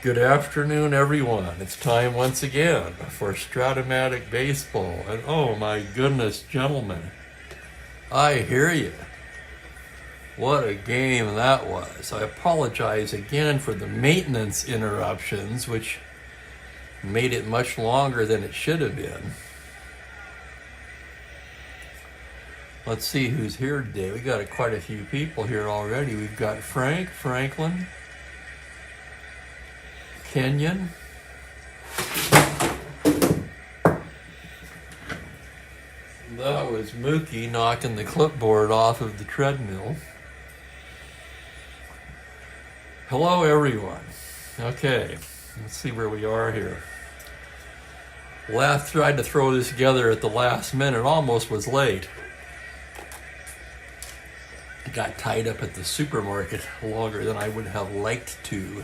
Good afternoon, everyone. It's time once again for Strat-O-Matic baseball. And oh my goodness, gentlemen, I hear you. What a game that was. I apologize again for the maintenance interruptions, which made it much longer than it should have been. Let's see who's here today. We got quite a few people here already. We've got Franklin, Kenyon, that was Mookie knocking the clipboard off of the treadmill. Hello everyone. Okay, let's see where we are here. Tried to throw this together at the last minute, almost was late. Got tied up at the supermarket longer than I would have liked to.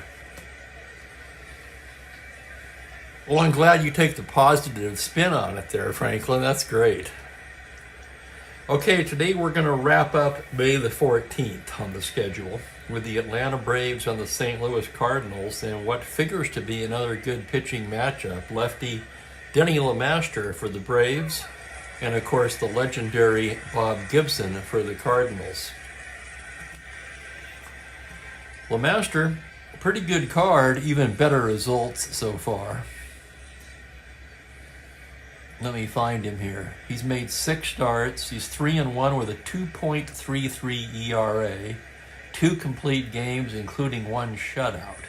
Well, I'm glad you take the positive spin on it there, Franklin. That's great. Okay, today we're going to wrap up May the 14th on the schedule with the Atlanta Braves and the St. Louis Cardinals and what figures to be another good pitching matchup. Lefty Denny LeMaster for the Braves and, of course, the legendary Bob Gibson for the Cardinals. LeMaster, pretty good card, even better results so far. Let me find him here. He's made 6 starts. He's 3-1 with a 2.33 ERA, 2 complete games, including 1 shutout.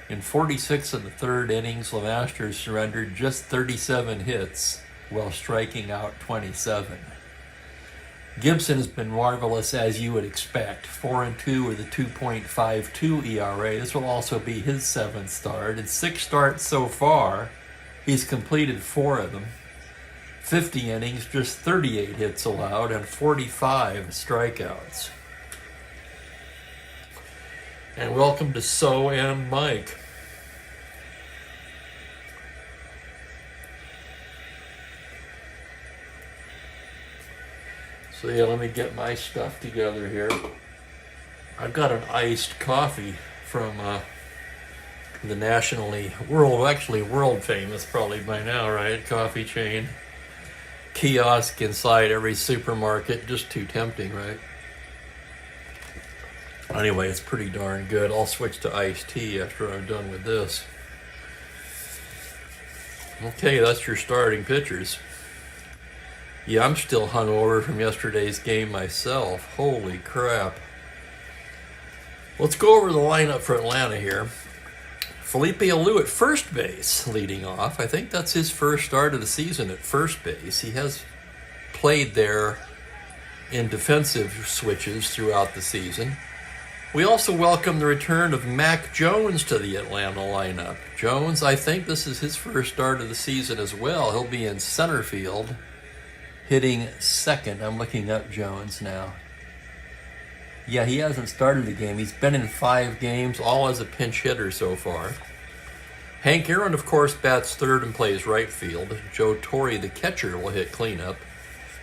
In 46 of the third innings, LeMaster surrendered just 37 hits while striking out 27. Gibson has been marvelous as you would expect. 4-2 with a 2.52 ERA. This will also be his 7th start. In 6 starts so far, he's completed 4 of them. 50 innings, just 38 hits allowed, and 45 strikeouts. And welcome to So and Mike. So yeah, let me get my stuff together here. I've got an iced coffee from the world famous probably by now, right? Coffee chain. Kiosk inside every supermarket. Just too tempting, right? Anyway, it's pretty darn good. I'll switch to iced tea after I'm done with this. Okay, that's your starting pitchers. Yeah, I'm still hungover from yesterday's game myself. Holy crap. Let's go over the lineup for Atlanta here. Felipe Alou at first base leading off. I think that's his first start of the season at first base. He has played there in defensive switches throughout the season. We also welcome the return of Mac Jones to the Atlanta lineup. Jones, I think this is his first start of the season as well. He'll be in center field, hitting second. I'm looking up Jones now. Yeah, he hasn't started the game. He's been in 5 games, all as a pinch hitter so far. Hank Aaron, of course, bats third and plays right field. Joe Torre, the catcher, will hit cleanup.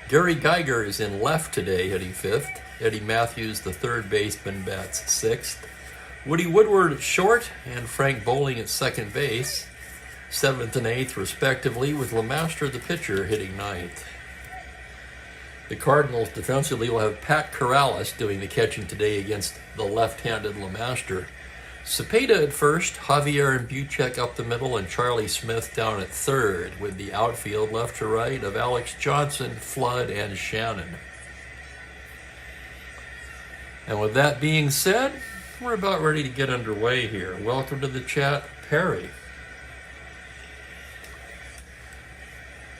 Gary Geiger is in left today, hitting 5th. Eddie Matthews, the third baseman, bats 6th. Woody Woodward at short and Frank Bowling at second base, 7th and 8th respectively, with LeMaster, the pitcher, hitting 9th. The Cardinals defensively will have Pat Corrales doing the catching today against the left-handed LeMaster. Cepeda at first, Javier and Buchek up the middle, and Charlie Smith down at third, with the outfield left to right of Alex Johnson, Flood, and Shannon. And with that being said, we're about ready to get underway here. Welcome to the chat, Perry.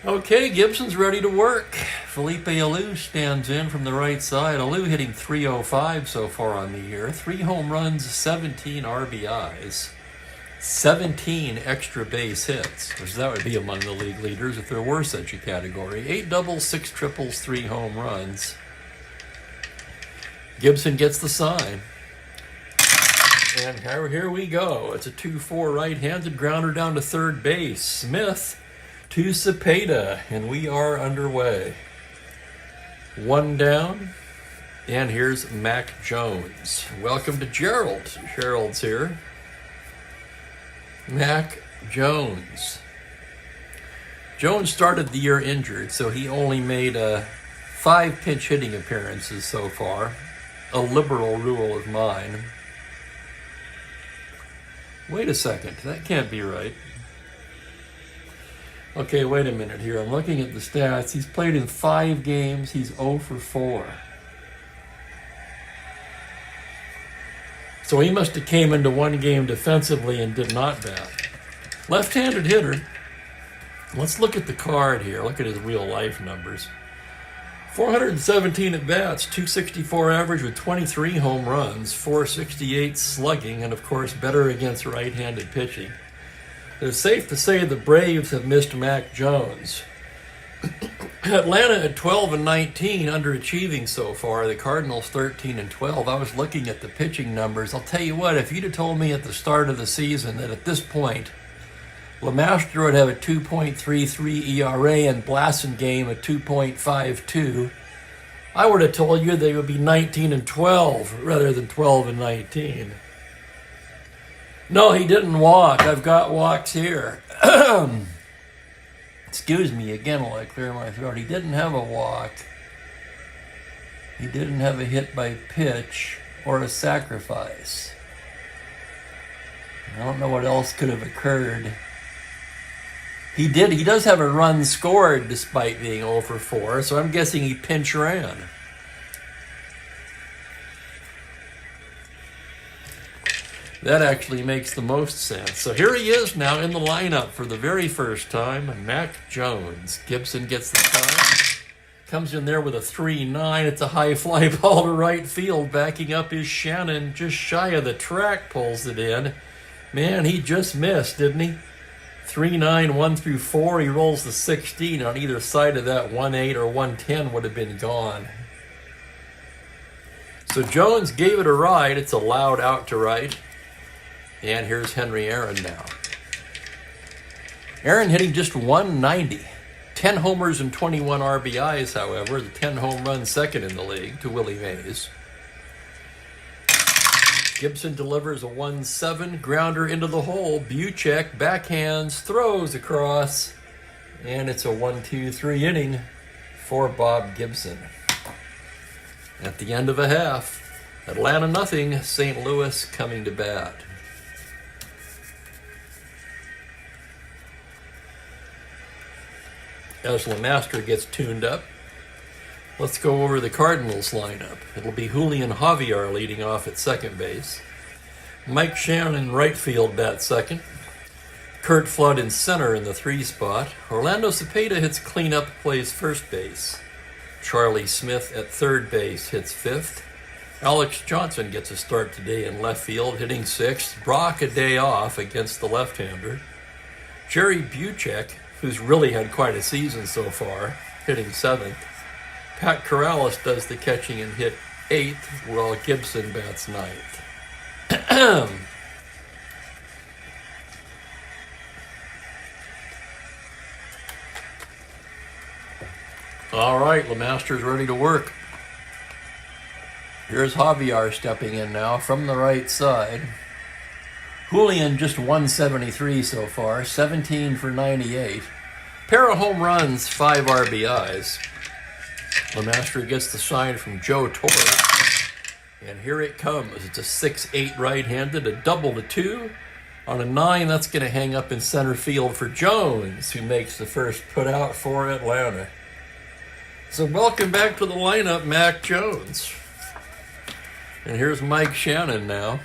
Okay, Gibson's ready to work. Felipe Alou stands in from the right side. Alou hitting .305 so far on the year. 3 home runs, 17 RBIs, 17 extra base hits, which that would be among the league leaders if there were such a category. 8 doubles, 6 triples, 3 home runs. Gibson gets the sign. And here we go. It's a 2-4 right-handed grounder down to third base. Smith to Cepeda, and we are underway. 1 down, and here's Mac Jones. Welcome to Gerald. Gerald's here. Mac Jones. Jones started the year injured, so he only made 5 pinch hitting appearances so far. A liberal rule of mine. Wait a second, that can't be right. Okay, wait a minute here. I'm looking at the stats. He's played in 5 games. He's 0 for 4. So he must have came into one game defensively and did not bat. Left-handed hitter. Let's look at the card here. Look at his real-life numbers. 417 at-bats, 264 average with 23 home runs, 468 slugging, and of course better against right-handed pitching. It's safe to say the Braves have missed Mac Jones. Atlanta at 12 and 19, underachieving so far. The Cardinals 13 and 12. I was looking at the pitching numbers. I'll tell you what, if you'd have told me at the start of the season that at this point LeMaster would have a 2.33 ERA and Blasingame a 2.52, I would have told you they would be 19 and 12 rather than 12 and 19. No, he didn't walk. I've got walks here. Excuse me again while I clear my throat. He didn't have a walk. He didn't have a hit by pitch or a sacrifice. I don't know what else could have occurred. He does have a run scored despite being 0 for 4, so I'm guessing he pinch ran. That actually makes the most sense. So here he is now in the lineup for the very first time, Mac Jones. Gibson gets the time. Comes in there with a 3-9. It's a high fly ball to right field. Backing up is Shannon, just shy of the track, pulls it in. Man, he just missed, didn't he? 3-9, 1 through 4. He rolls the 16 on either side of that. 1-8 or 1-10 would have been gone. So Jones gave it a ride. It's allowed out to right. And here's Henry Aaron now. Aaron hitting just 190. 10 homers and 21 RBIs, however. The 10 home runs second in the league to Willie Mays. Gibson delivers a 1-7. Grounder into the hole. Buchek backhands, throws across. And it's a 1-2-3 inning for Bob Gibson. At the end of a half, Atlanta nothing, St. Louis coming to bat. As LeMaster gets tuned up, let's go over the Cardinals lineup. It'll be Julian Javier leading off at second base. Mike Shannon in right field bats second. Kurt Flood in center in the 3 spot. Orlando Cepeda hits cleanup, plays first base. Charlie Smith at third base hits 5th. Alex Johnson gets a start today in left field, hitting 6th. Brock a day off against the left-hander. Jerry Buchek, who's really had quite a season so far, hitting 7th. Pat Corrales does the catching and hit 8th, while Gibson bats 9th. All right, LeMaster's ready to work. Here's Javier stepping in now from the right side. Julian just 173 so far, 17 for 98. Pair of home runs, 5 RBIs. LeMaster gets the sign from Joe Torre. And here it comes. It's a 6-8 right-handed, a double to 2. On a 9, that's going to hang up in center field for Jones, who makes the first put out for Atlanta. So welcome back to the lineup, Mac Jones. And here's Mike Shannon now.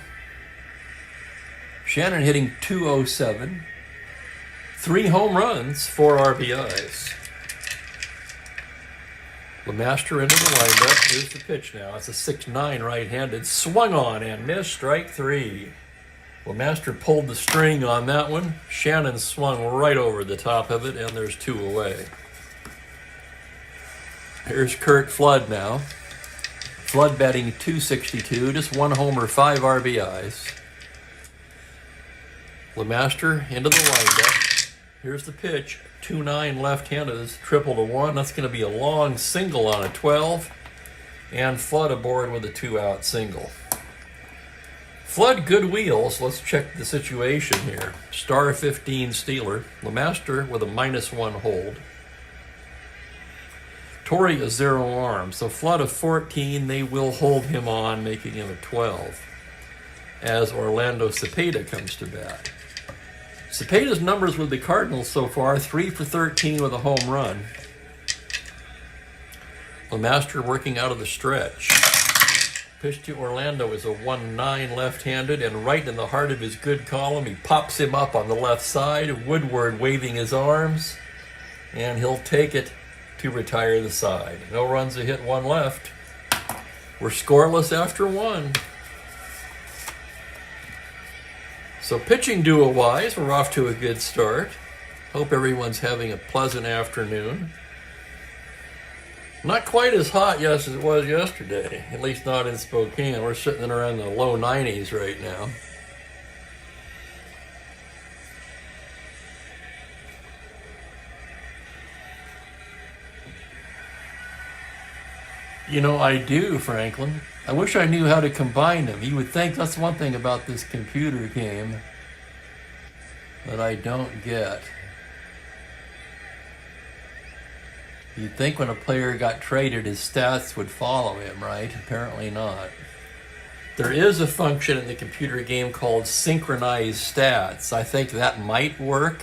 Shannon hitting 207. 3 home runs, 4 RBIs. LeMaster into the windup. Here's the pitch now. It's a 6-9 right-handed. Swung on and missed. Strike 3. LeMaster pulled the string on that one. Shannon swung right over the top of it, and there's 2 away. Here's Kurt Flood now. Flood batting 262, just 1 homer, 5 RBIs. LeMaster into the windup. Here's the pitch. 2-9 left-handed is triple to 1. That's going to be a long single on a 12. And Flood aboard with a 2-out single. Flood good wheels. Let's check the situation here. Star 15 Steeler. Lemaster with a -1 hold. Torrey a 0 arm. So Flood of 14, they will hold him on, making him a 12. As Orlando Cepeda comes to bat. Cepeda's numbers with the Cardinals so far, 3 for 13 with a home run. Lemaster working out of the stretch. Pitch to Orlando is a 1-9 left-handed, and right in the heart of his good column, he pops him up on the left side. Woodward waving his arms, and he'll take it to retire the side. No runs, a hit, 1 left. We're scoreless after 1. So pitching duo-wise, we're off to a good start. Hope everyone's having a pleasant afternoon. Not quite as hot as it was yesterday, at least not in Spokane. We're sitting around the low 90s right now. You know, I do, Franklin. I wish I knew how to combine them. You would think that's one thing about this computer game that I don't get. You'd think when a player got traded, his stats would follow him, right? Apparently not. There is a function in the computer game called synchronized stats. I think that might work,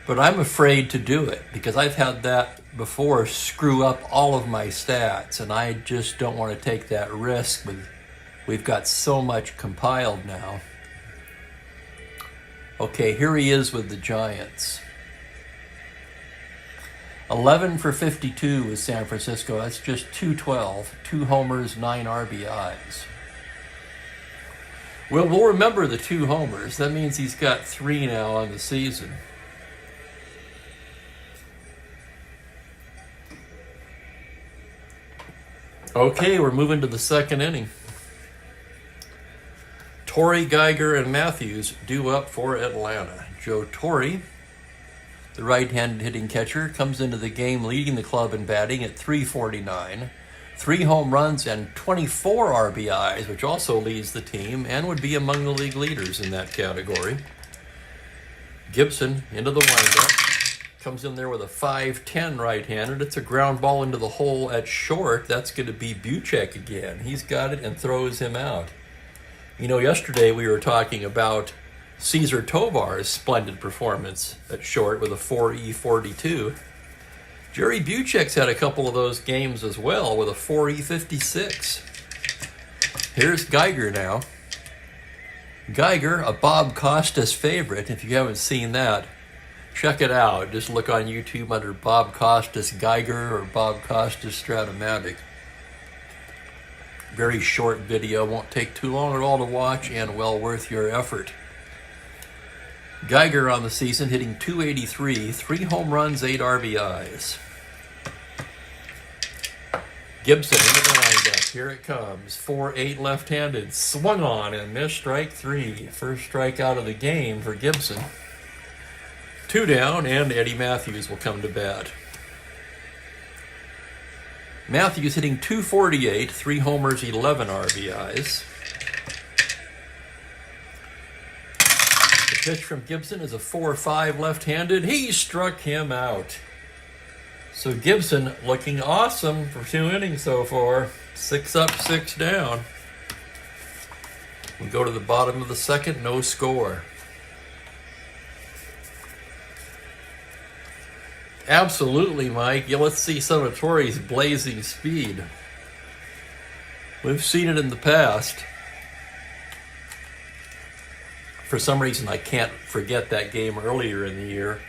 but I'm afraid to do it because I've had that before screw up all of my stats, and I just don't want to take that risk. We've got so much compiled now. Okay, here he is with the Giants. 11 for 52 with San Francisco. That's just 212. 2 homers, 9 RBIs. Well, we'll remember the 2 homers. That means he's got 3 now on the season. Okay, we're moving to the second inning. Torrey, Geiger, and Matthews due up for Atlanta. Joe Torrey, the right-handed hitting catcher, comes into the game leading the club in batting at .349, 3 home runs and 24 RBIs, which also leads the team and would be among the league leaders in that category. Gibson into the windup, comes in there with a 5-10 right-handed. It's a ground ball into the hole at short. That's going to be Buchek again. He's got it and throws him out. You know, yesterday we were talking about Cesar Tovar's splendid performance at short with a 4.42. Jerry Buchek's had a couple of those games as well with a 4.56. Here's Geiger now. Geiger, a Bob Costas favorite. If you haven't seen that, check it out. Just look on YouTube under Bob Costas Geiger or Bob Costas Strat-O-Matic. Very short video, won't take too long at all to watch and well worth your effort. Geiger on the season hitting .283, 3 home runs, 8 RBIs. Gibson into the windup. Here it comes. 4-8 left-handed. Swung on and missed, strike 3. First strikeout of the game for Gibson. 2 down, and Eddie Matthews will come to bat. Matthews hitting .248, 3 homers, 11 RBIs. The pitch from Gibson is a 4-5 left-handed. He struck him out. So Gibson looking awesome for 2 innings so far. 6 up, 6 down. We go to the bottom of the second, no score. Absolutely, Mike. Yeah, let's see some of Torrey's blazing speed. We've seen it in the past. For some reason, I can't forget that game earlier in the year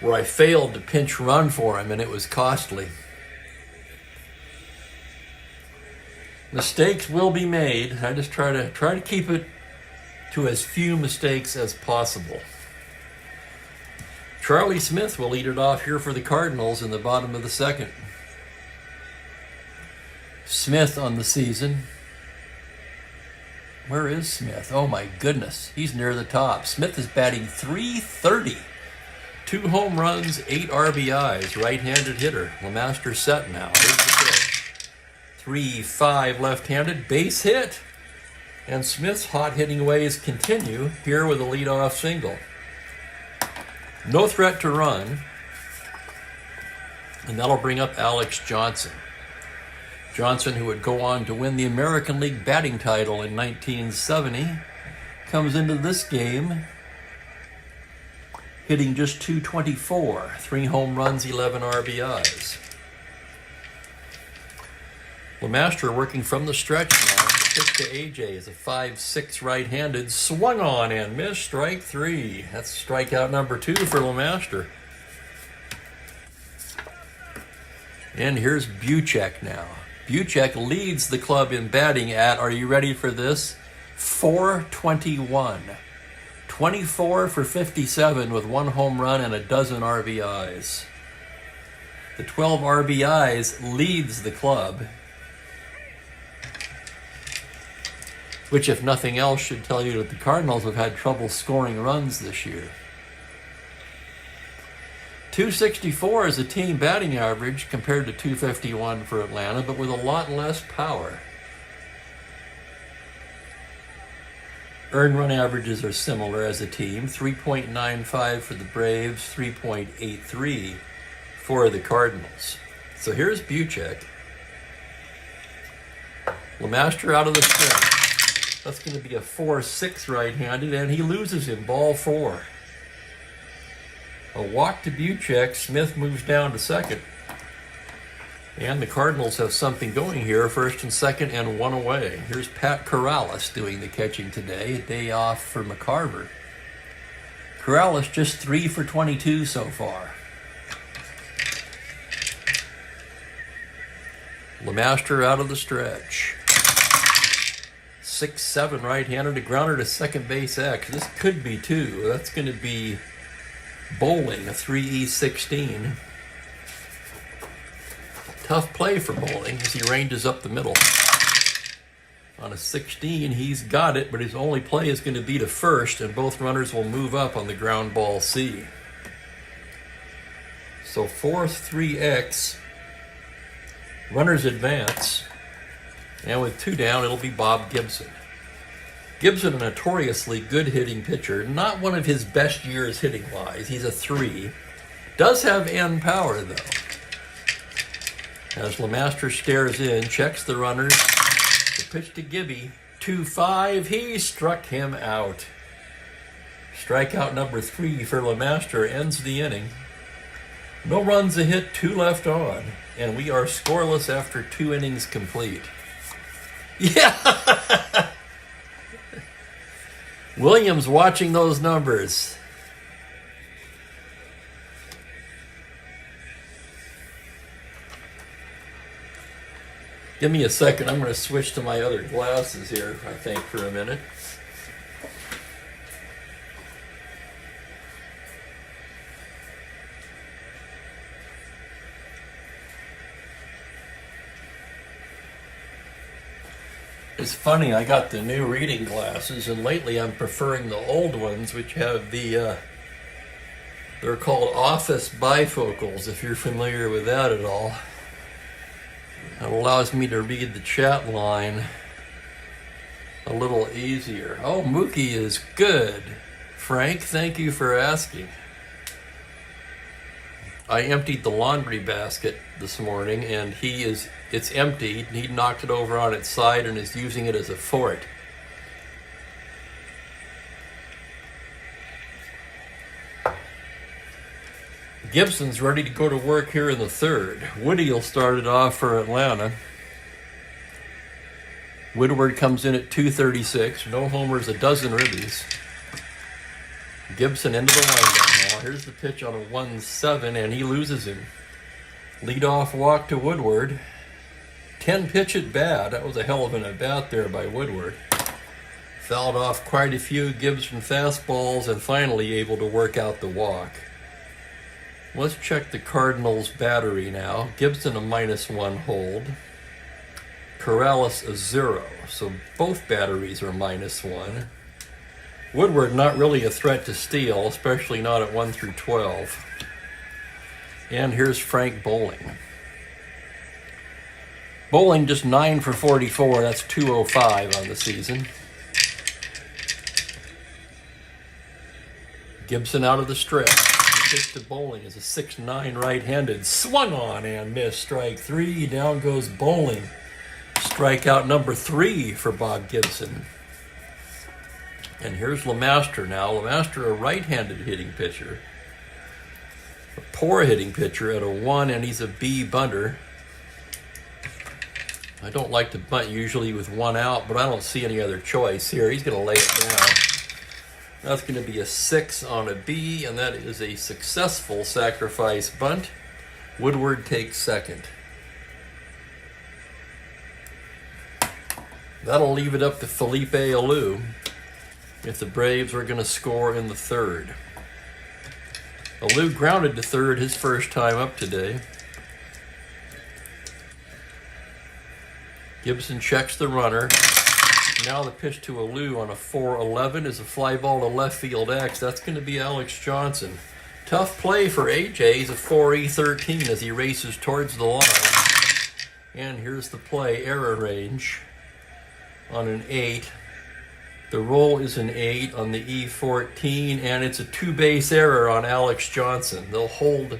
where I failed to pinch run for him, and it was costly. Mistakes will be made. I just try to keep it to as few mistakes as possible. Charlie Smith will lead it off here for the Cardinals in the bottom of the second. Smith on the season. Where is Smith? Oh my goodness, he's near the top. Smith is batting .330. 2 home runs, 8 RBIs, right-handed hitter. Lemaster set now. Here's the pitch. 3-5 left-handed, base hit. And Smith's hot hitting ways continue here with a leadoff single. No threat to run. And that'll bring up Alex Johnson. Johnson, who would go on to win the American League batting title in 1970, comes into this game hitting just .224, 3 home runs, 11 RBIs. LeMaster working from the stretch now. The pitch to AJ is a 5-6 right-handed, swung on and missed, strike 3. That's strikeout number 2 for LeMaster. And here's Buchek now. Buchek leads the club in batting at, are you ready for this? .421. 24 for 57 with 1 home run and a dozen RBIs. The 12 RBIs leads the club, which, if nothing else, should tell you that the Cardinals have had trouble scoring runs this year. .264 is a team batting average compared to .251 for Atlanta, but with a lot less power. Earned run averages are similar as a team, 3.95 for the Braves, 3.83 for the Cardinals. So here's Buchek. LeMaster out of the stretch. That's going to be a 4-6 right-handed, and he loses him, ball 4. A walk to Buchek. Smith moves down to second. And the Cardinals have something going here, first and second and 1 away. Here's Pat Corrales doing the catching today, a day off for McCarver. Corrales just 3 for 22 so far. LeMaster out of the stretch. 6-7 right-handed, a grounder to second base X. This could be 2. That's going to be Bowling, a 3E16. Tough play for Bowling as he ranges up the middle. On a 16, he's got it, but his only play is going to be to first, and both runners will move up on the ground ball C. So 4-3X, runners advance, and with 2 down, it'll be Bob Gibson. Gibson, a notoriously good hitting pitcher, not one of his best years hitting-wise. He's a 3. Does have end power, though. As LeMaster stares in, checks the runners. The pitch to Gibby, 2-5. He struck him out. Strikeout number 3 for LeMaster ends the inning. No runs a hit, 2 left on. And we are scoreless after 2 innings complete. Yeah! Williams watching those numbers. Give me a second. I'm going to switch to my other glasses here, I think, for a minute. It's funny, I got the new reading glasses, and lately I'm preferring the old ones, which have the, they're called office bifocals, if you're familiar with that at all. It allows me to read the chat line a little easier. Oh, Mookie is good. Frank, thank you for asking. I emptied the laundry basket this morning, and it's empty. He knocked it over on its side and is using it as a fort. Gibson's ready to go to work here in the 3rd. Woody will start it off for Atlanta. Woodward comes in at .236. No homers, a dozen ribbies. Gibson into the windup now. Here's the pitch on a 1-7, and he loses him. Leadoff walk to Woodward. 10 pitch at bat. That was a hell of an at-bat there by Woodward. Fouled off quite a few Gibson fastballs and finally able to work out the walk. Let's check the Cardinals' battery now. Gibson a -1 hold. Corrales a 0. So both batteries are -1. Woodward not really a threat to steal, especially not at 1 through 12. And here's Frank Bowling. Bowling just 9 for 44. That's .205 on the season. Gibson out of the stretch. The pitch to Bowling is a 6-9 right-handed. Swung on and missed. Strike 3. Down goes Bowling. Strikeout number 3 for Bob Gibson. And here's LeMaster now. LeMaster, a right-handed hitting pitcher. A poor hitting pitcher at a 1, and he's a B bunter. I don't like to bunt usually with 1 out, but I don't see any other choice here. He's going to lay it down. That's going to be a 6 on a B, and that is a successful sacrifice bunt. Woodward takes second. That'll leave it up to Felipe Alou if the Braves are going to score in the third. Alou grounded to third his first time up today. Gibson checks the runner. Now the pitch to Alou on a 4-11 is a fly ball to left field X. That's going to be Alex Johnson. Tough play for AJ. He's a 4-13 as he races towards the line. And here's the play, error range on an 8. The roll is an 8 on the E14, and it's a 2-base error on Alex Johnson. They'll hold.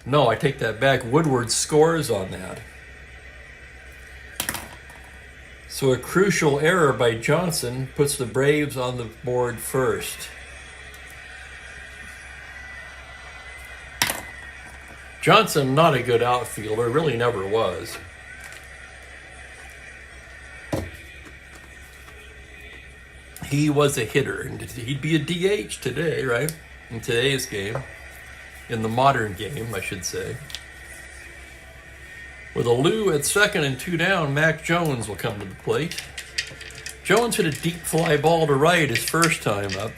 No, I take that back. Woodward scores on that. So a crucial error by Johnson puts the Braves on the board first. Johnson, not a good outfielder, really never was. He was a hitter, and he'd be a DH today, right? In today's game. In the modern game, I should say. With Alou at second and 2 down, Mac Jones will come to the plate. Jones hit a deep fly ball to right his first time up.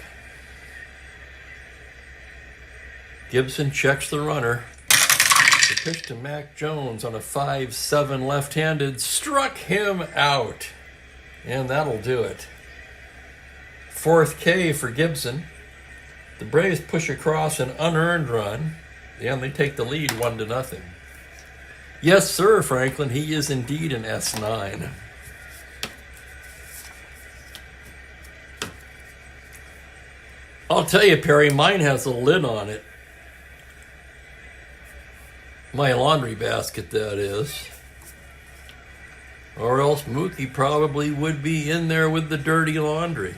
Gibson checks the runner. The pitch to Mac Jones on a 5-7 left-handed struck him out. And that'll do it. 4th K for Gibson. The Braves push across an unearned run, and they take the lead 1-0. Yes, sir, Franklin. He is indeed an S9. I'll tell you, Perry, mine has a lid on it. My laundry basket, that is. Or else Mookie probably would be in there with the dirty laundry.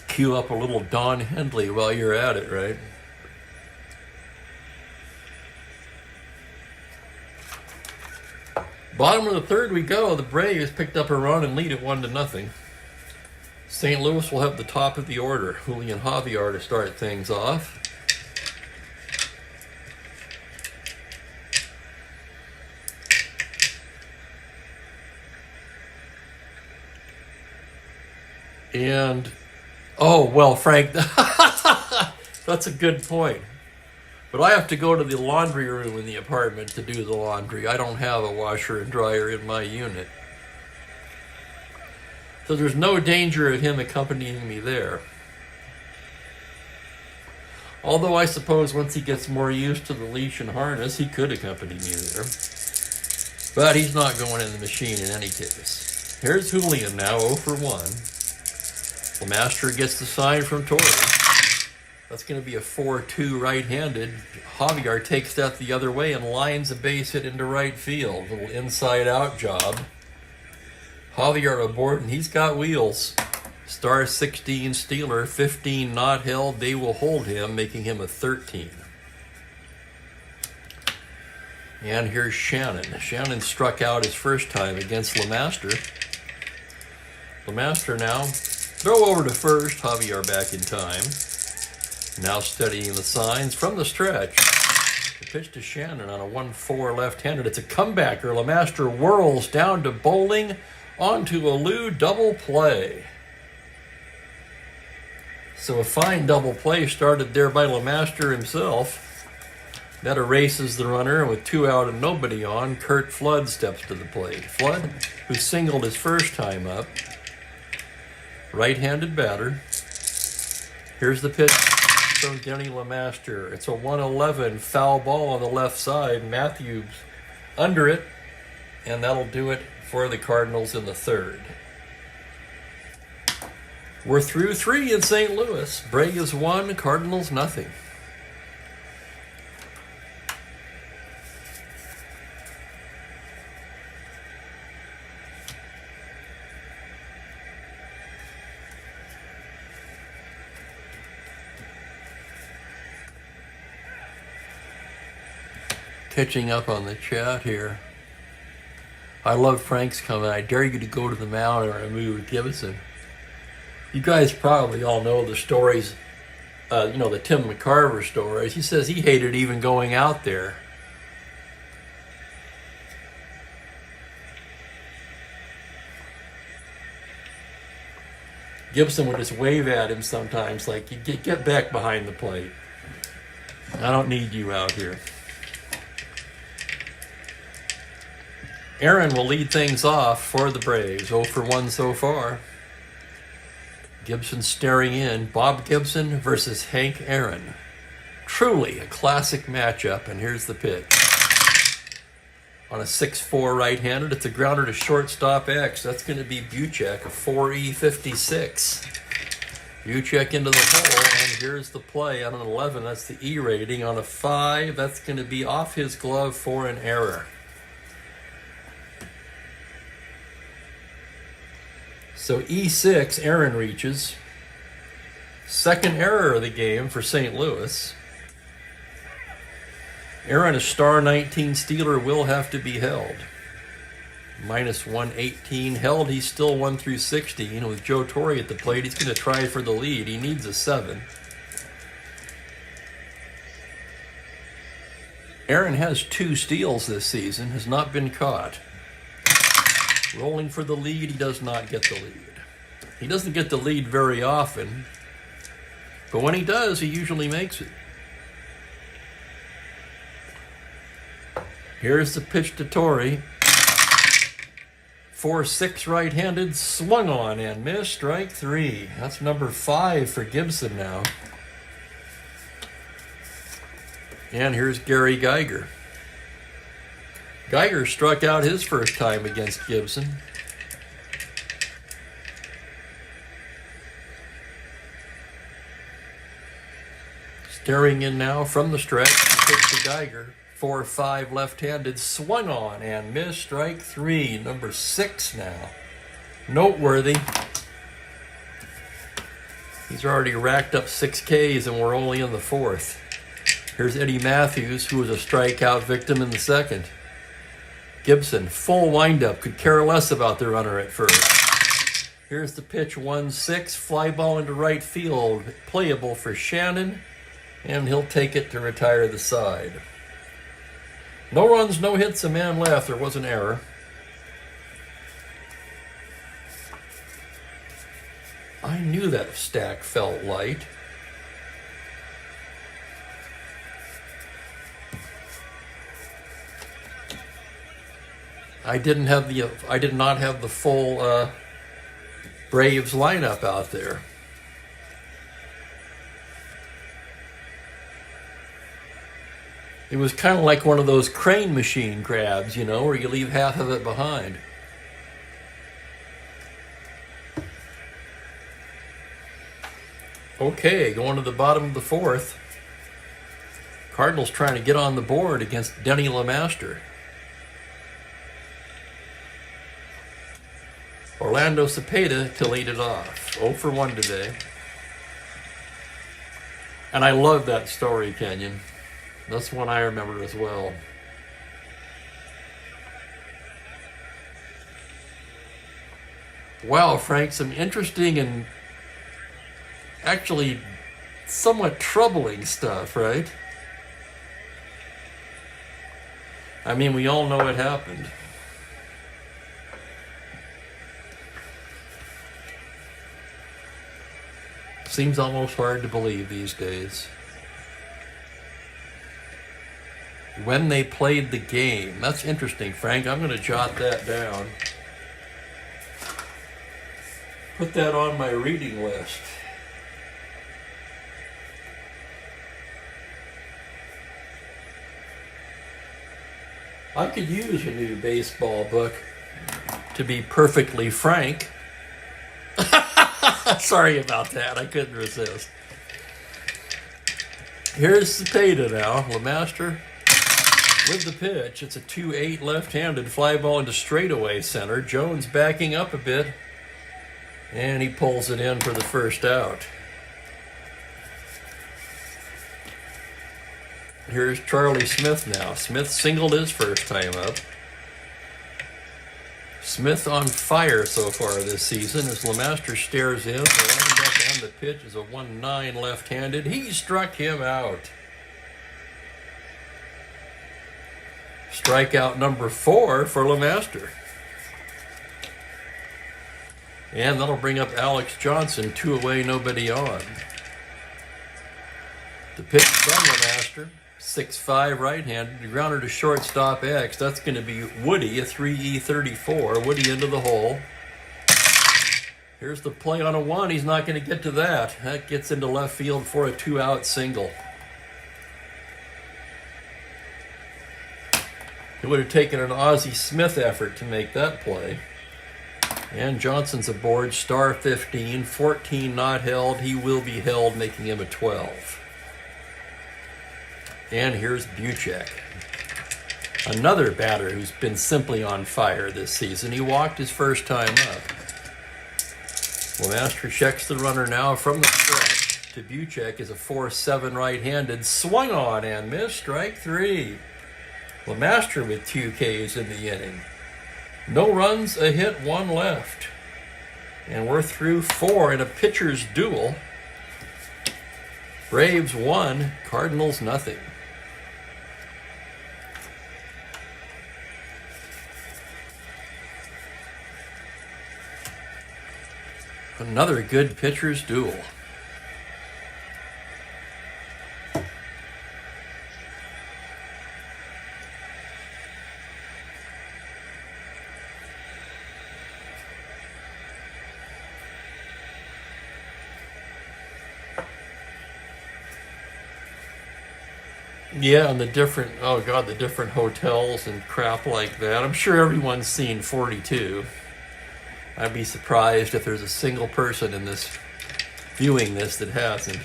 Cue up a little Don Henley while you're at it, right? Bottom of the third we go. The Braves picked up a run and lead it 1-0. St. Louis will have the top of the order. Julian Javier to start things off. And oh, well, Frank, that's a good point. But I have to go to the laundry room in the apartment to do the laundry. I don't have a washer and dryer in my unit. So there's no danger of him accompanying me there. Although I suppose once he gets more used to the leash and harness, he could accompany me there. But he's not going in the machine in any case. Here's Julian now, 0 for 1. LeMaster gets the sign from Torrey. That's going to be a 4-2 right-handed. Javier takes that the other way and lines a base hit into right field. Little inside-out job. Javier aboard, and he's got wheels. Star 16 Steeler, 15 not held. They will hold him, making him a 13. And here's Shannon. Shannon struck out his first time against LeMaster. LeMaster now. Throw over to first. Javier back in time. Now studying the signs from the stretch. The pitch to Shannon on a 1-4 left-handed. It's a comebacker. LeMaster whirls down to Bowling. Onto a Alou double play. So a fine double play started there by LeMaster himself. That erases the runner, and with 2 out and nobody on, Curt Flood steps to the plate. Flood, who singled his first time up. Right-handed batter. Here's the pitch from Denny LeMaster. It's a 1-11 foul ball on the left side. Matthews under it, and that'll do it for the Cardinals in the third. We're through 3 in St. Louis. Braves 1, Cardinals nothing. Catching up on the chat here. I love Frank's comment. I dare you to go to the mound and remove Gibson. You guys probably all know the stories, the Tim McCarver stories. He says he hated even going out there. Gibson would just wave at him sometimes like, you get back behind the plate. I don't need you out here. Aaron will lead things off for the Braves. 0 for 1 so far. Gibson staring in. Bob Gibson versus Hank Aaron. Truly a classic matchup, and here's the pitch. On a 6-4 right-handed, it's a grounder to shortstop X. That's going to be Buchek, a 4E56. Buchek into the hole, and here's the play. On an 11, that's the E rating. On a 5, that's going to be off his glove for an error. So E6, Aaron reaches. Second error of the game for St. Louis. Aaron, a star 19 Steeler, will have to be held. Minus 118 held. He's still 1 through 60. With Joe Torre at the plate, he's going to try for the lead. He needs a 7. Aaron has 2 steals this season, has not been caught. Rolling for the lead, he does not get the lead. He doesn't get the lead very often, but when he does, he usually makes it. Here's the pitch to Torre. 4-6 right-handed, swung on and missed. Strike 3. That's number 5 for Gibson now. And here's Gary Geiger. Geiger struck out his first time against Gibson. Staring in now from the stretch, pitch to Geiger. 4-5 left-handed, swung on and missed. Strike 3, number 6 now. Noteworthy. He's already racked up 6 Ks and we're only in the 4th. Here's Eddie Matthews, who was a strikeout victim in the 2nd. Gibson, full windup, could care less about the runner at first. Here's the pitch, 1-6, fly ball into right field, playable for Shannon, and he'll take it to retire the side. No runs, no hits, a man left. There was an error. I knew that stack felt light. I did not have the full Braves lineup out there. It was kind of like one of those crane machine grabs, where you leave half of it behind. Okay, going to the bottom of the 4th. Cardinals trying to get on the board against Denny LeMaster. Orlando Cepeda to lead it off. 0 for 1 today. And I love that story, Kenyon. That's one I remember as well. Wow, Frank, some interesting and actually somewhat troubling stuff, right? I mean, we all know it happened. Seems almost hard to believe these days. When they played the game. That's interesting, Frank. I'm going to jot that down. Put that on my reading list. I could use a new baseball book. to be perfectly frank. Sorry about that. I couldn't resist. Here's Cepeda now. LeMaster with the pitch. It's a 2-8 left-handed fly ball into straightaway center. Jones backing up a bit. And he pulls it in for the first out. Here's Charlie Smith now. Smith singled his first time up. Smith on fire so far this season as LeMaster stares in. The windup and the pitch is a 1-9 left-handed. He struck him out. Strikeout number 4 for LeMaster. And that'll bring up Alex Johnson, 2 away, nobody on. The pitch from LeMaster. 6'5" right-handed, grounder to shortstop X. That's going to be Woody, a 3E34. Woody into the hole. Here's the play on a 1. He's not going to get to that. That gets into left field for a 2-out single. It would have taken an Ozzie Smith effort to make that play. And Johnson's aboard, star 15, 14 not held. He will be held, making him a 12. And here's Buchek, another batter who's been simply on fire this season. He walked his first time up. LeMaster checks the runner now from the stretch to Buchek is a 4-7 right-handed, swung on and missed, strike 3. LeMaster with 2 Ks in the inning. No runs, a hit, 1 left. And we're through 4 in a pitcher's duel. Braves 1, Cardinals nothing. Another good pitcher's duel. Yeah, and the different hotels and crap like that. I'm sure everyone's seen 42. I'd be surprised if there's a single person in this viewing this that hasn't.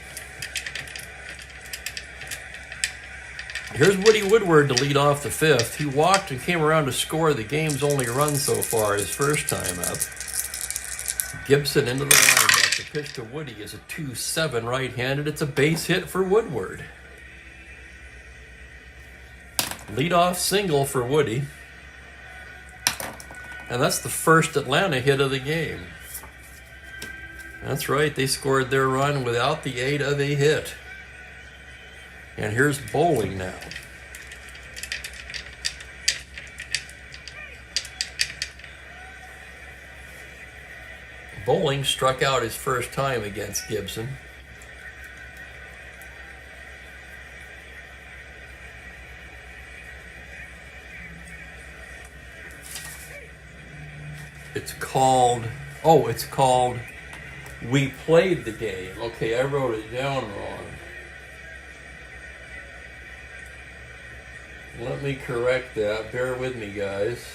Here's Woody Woodward to lead off the 5th. He walked and came around to score the game's only run so far, his first time up. Gibson into the windup. The pitch to Woody is a 2-7 right-handed. It's a base hit for Woodward. Leadoff single for Woody. And that's the first Atlanta hit of the game. That's right, they scored their run without the aid of a hit. And here's Bowling now. Bowling struck out his first time against Gibson. It's called We Played the Game. Okay, I wrote it down wrong. Let me correct that. Bear with me, guys.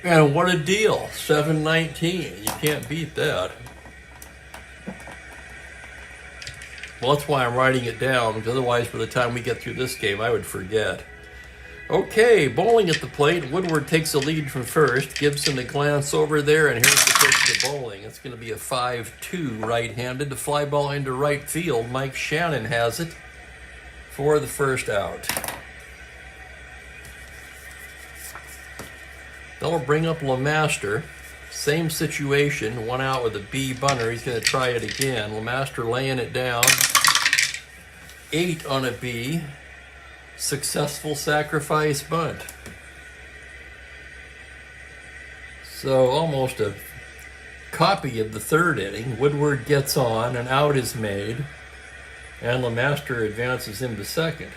And what a deal. 719. You can't beat that. Well, that's why I'm writing it down, because otherwise by the time we get through this game, I would forget. Okay, Bowling at the plate. Woodward takes the lead from first. Gibson to glance over there, and here's the pitch to Bowling. It's going to be a 5-2 right-handed. The fly ball into right field. Mike Shannon has it for the first out. That'll bring up LeMaster. Same situation, 1 out with a B bunter. He's going to try it again. LeMaster laying it down. 8 on a B. Successful sacrifice bunt. So almost a copy of the 3rd inning. Woodward gets on, an out is made, and LeMaster advances him to second.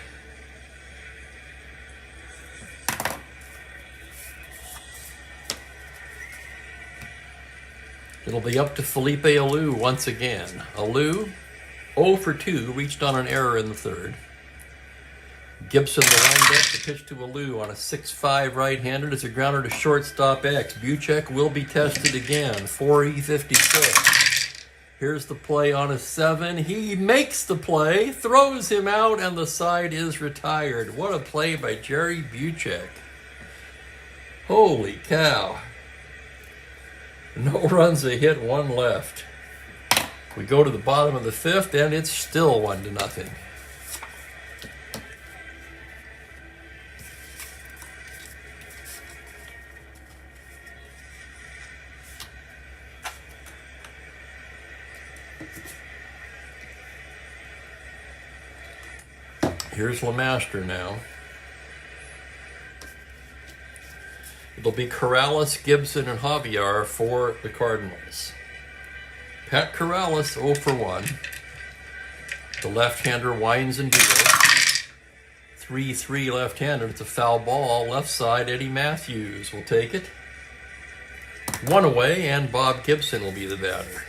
It'll be up to Felipe Alou once again. Alou 0 for 2, reached on an error in the third. Gibson the windup to pitch to Alou on a 6-5 right-handed as a grounder to shortstop X. Buchek will be tested again. 4E56. Here's the play on a 7. He makes the play, throws him out, and the side is retired. What a play by Jerry Buchek. Holy cow. No runs, a hit, 1 left. We go to the bottom of the 5th, and it's still 1-0. Here's LeMaster now. It'll be Corrales, Gibson, and Javier for the Cardinals. Pat Corrales, 0 for 1. The left-hander winds and deals. 3-3 left-hander. It's a foul ball. Left side, Eddie Matthews will take it. 1 away, and Bob Gibson will be the batter.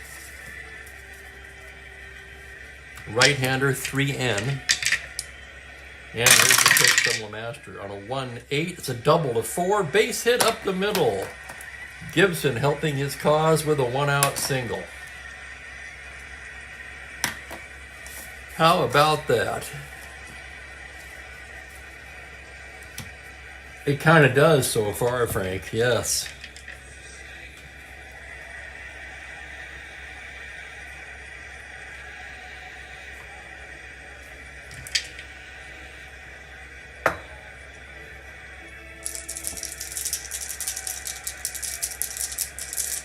Right-hander, 3N. And here's the pitch from LeMaster on a 1-8. It's a double to 4. Base hit up the middle. Gibson helping his cause with a 1-out single. How about that? It kind of does so far, Frank. Yes.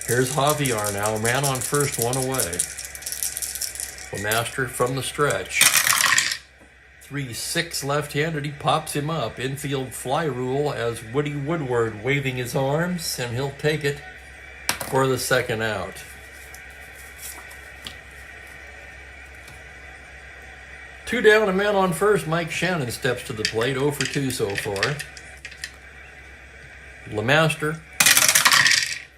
Here's Javier now, man on first, 1 away. LeMaster from the stretch. 3-6 left-handed, he pops him up. Infield fly rule as Woody Woodward waving his arms, and he'll take it for the 2nd out. Two down, a man on first. Mike Shannon steps to the plate, 0 for 2 so far. LeMaster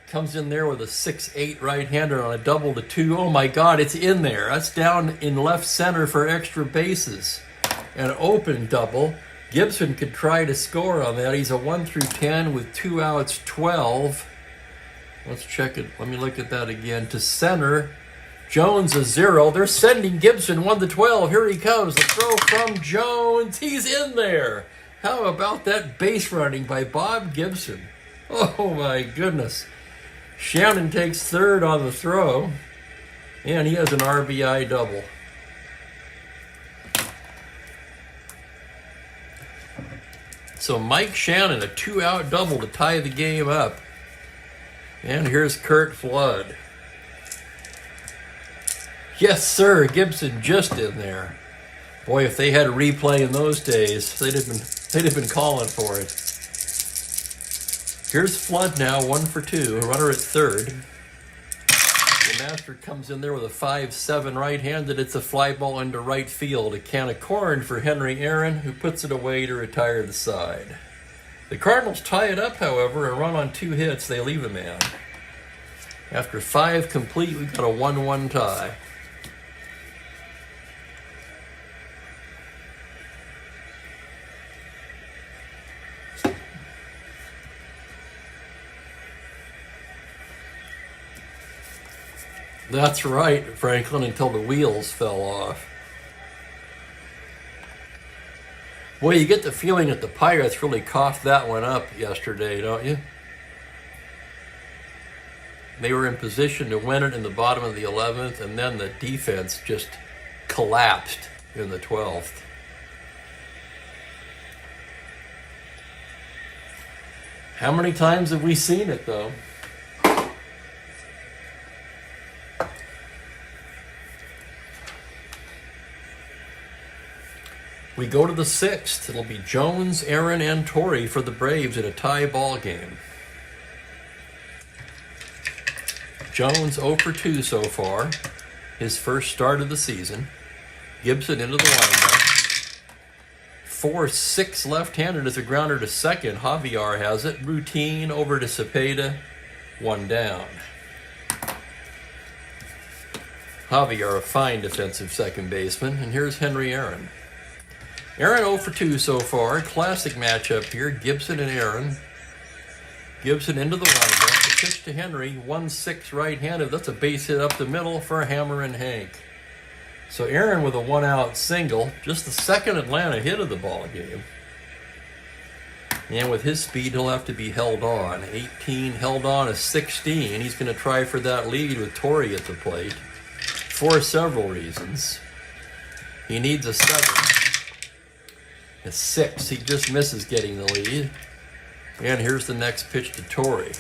comes in there with a 6-8 right-hander on a double to 2. Oh my God, it's in there. That's down in left center for extra bases. An open double. Gibson could try to score on that. He's a 1 through 10 with 2 outs, 12. Let's check it. Let me look at that again. To center. Jones a 0. They're sending Gibson 1 to 12. Here he comes. The throw from Jones. He's in there. How about that base running by Bob Gibson? Oh my goodness. Shannon takes third on the throw, and he has an RBI double. So Mike Shannon, a 2-out double to tie the game up. And here's Curt Flood. Yes, sir, Gibson just in there. Boy, if they had a replay in those days, they'd have been calling for it. Here's Flood now, 1 for 2, a runner at third. LeMaster comes in there with a 5-7 right-handed. It's a fly ball into right field. A can of corn for Henry Aaron, who puts it away to retire the side. The Cardinals tie it up, however, and run on 2 hits. They leave a man. After 5 complete, we've got a 1-1 tie. That's right, Franklin, until the wheels fell off. Boy, you get the feeling that the Pirates really coughed that one up yesterday, don't you? They were in position to win it in the bottom of the 11th, and then the defense just collapsed in the 12th. How many times have we seen it, though? We go to the 6th. It'll be Jones, Aaron, and Torrey for the Braves in a tie ball game. Jones 0 for 2 so far. His first start of the season. Gibson into the windup. 4-6 left-handed as a grounder to second. Javier has it. Routine over to Cepeda. 1 down. Javier, a fine defensive second baseman. And here's Henry Aaron. Aaron 0 for 2 so far. Classic matchup here. Gibson and Aaron. Gibson into the windup. The pitch to Henry. 1-6 right-handed. That's a base hit up the middle for Hammer and Hank. So Aaron with a 1-out single. Just the second Atlanta hit of the ball game. And with his speed, he'll have to be held on. 18 held on a 16. He's going to try for that lead with Torrey at the plate for several reasons. He needs a 7. A 6. He just misses getting the lead. And here's the next pitch to Torrey.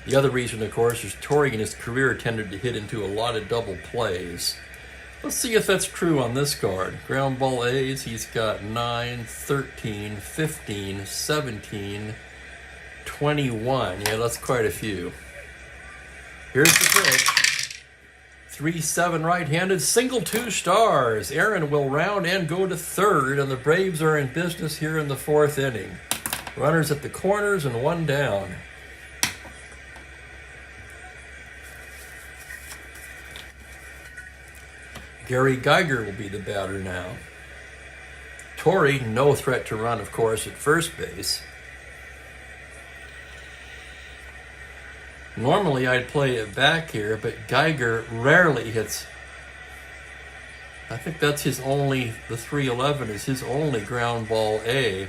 The other reason, of course, is Torrey in his career tended to hit into a lot of double plays. Let's see if that's true on this card. Ground ball A's, he's got 9, 13, 15, 17, 21. Yeah, that's quite a few. Here's the pitch. 3-7 right-handed, single 2 stars. Aaron will round and go to third, and the Braves are in business here in the 4th inning. Runners at the corners and 1 down. Gary Geiger will be the batter now. Torrey, no threat to run, of course, at first base. Normally I'd play it back here, but Geiger rarely hits. I think that's his only, the 311 is his only ground ball A.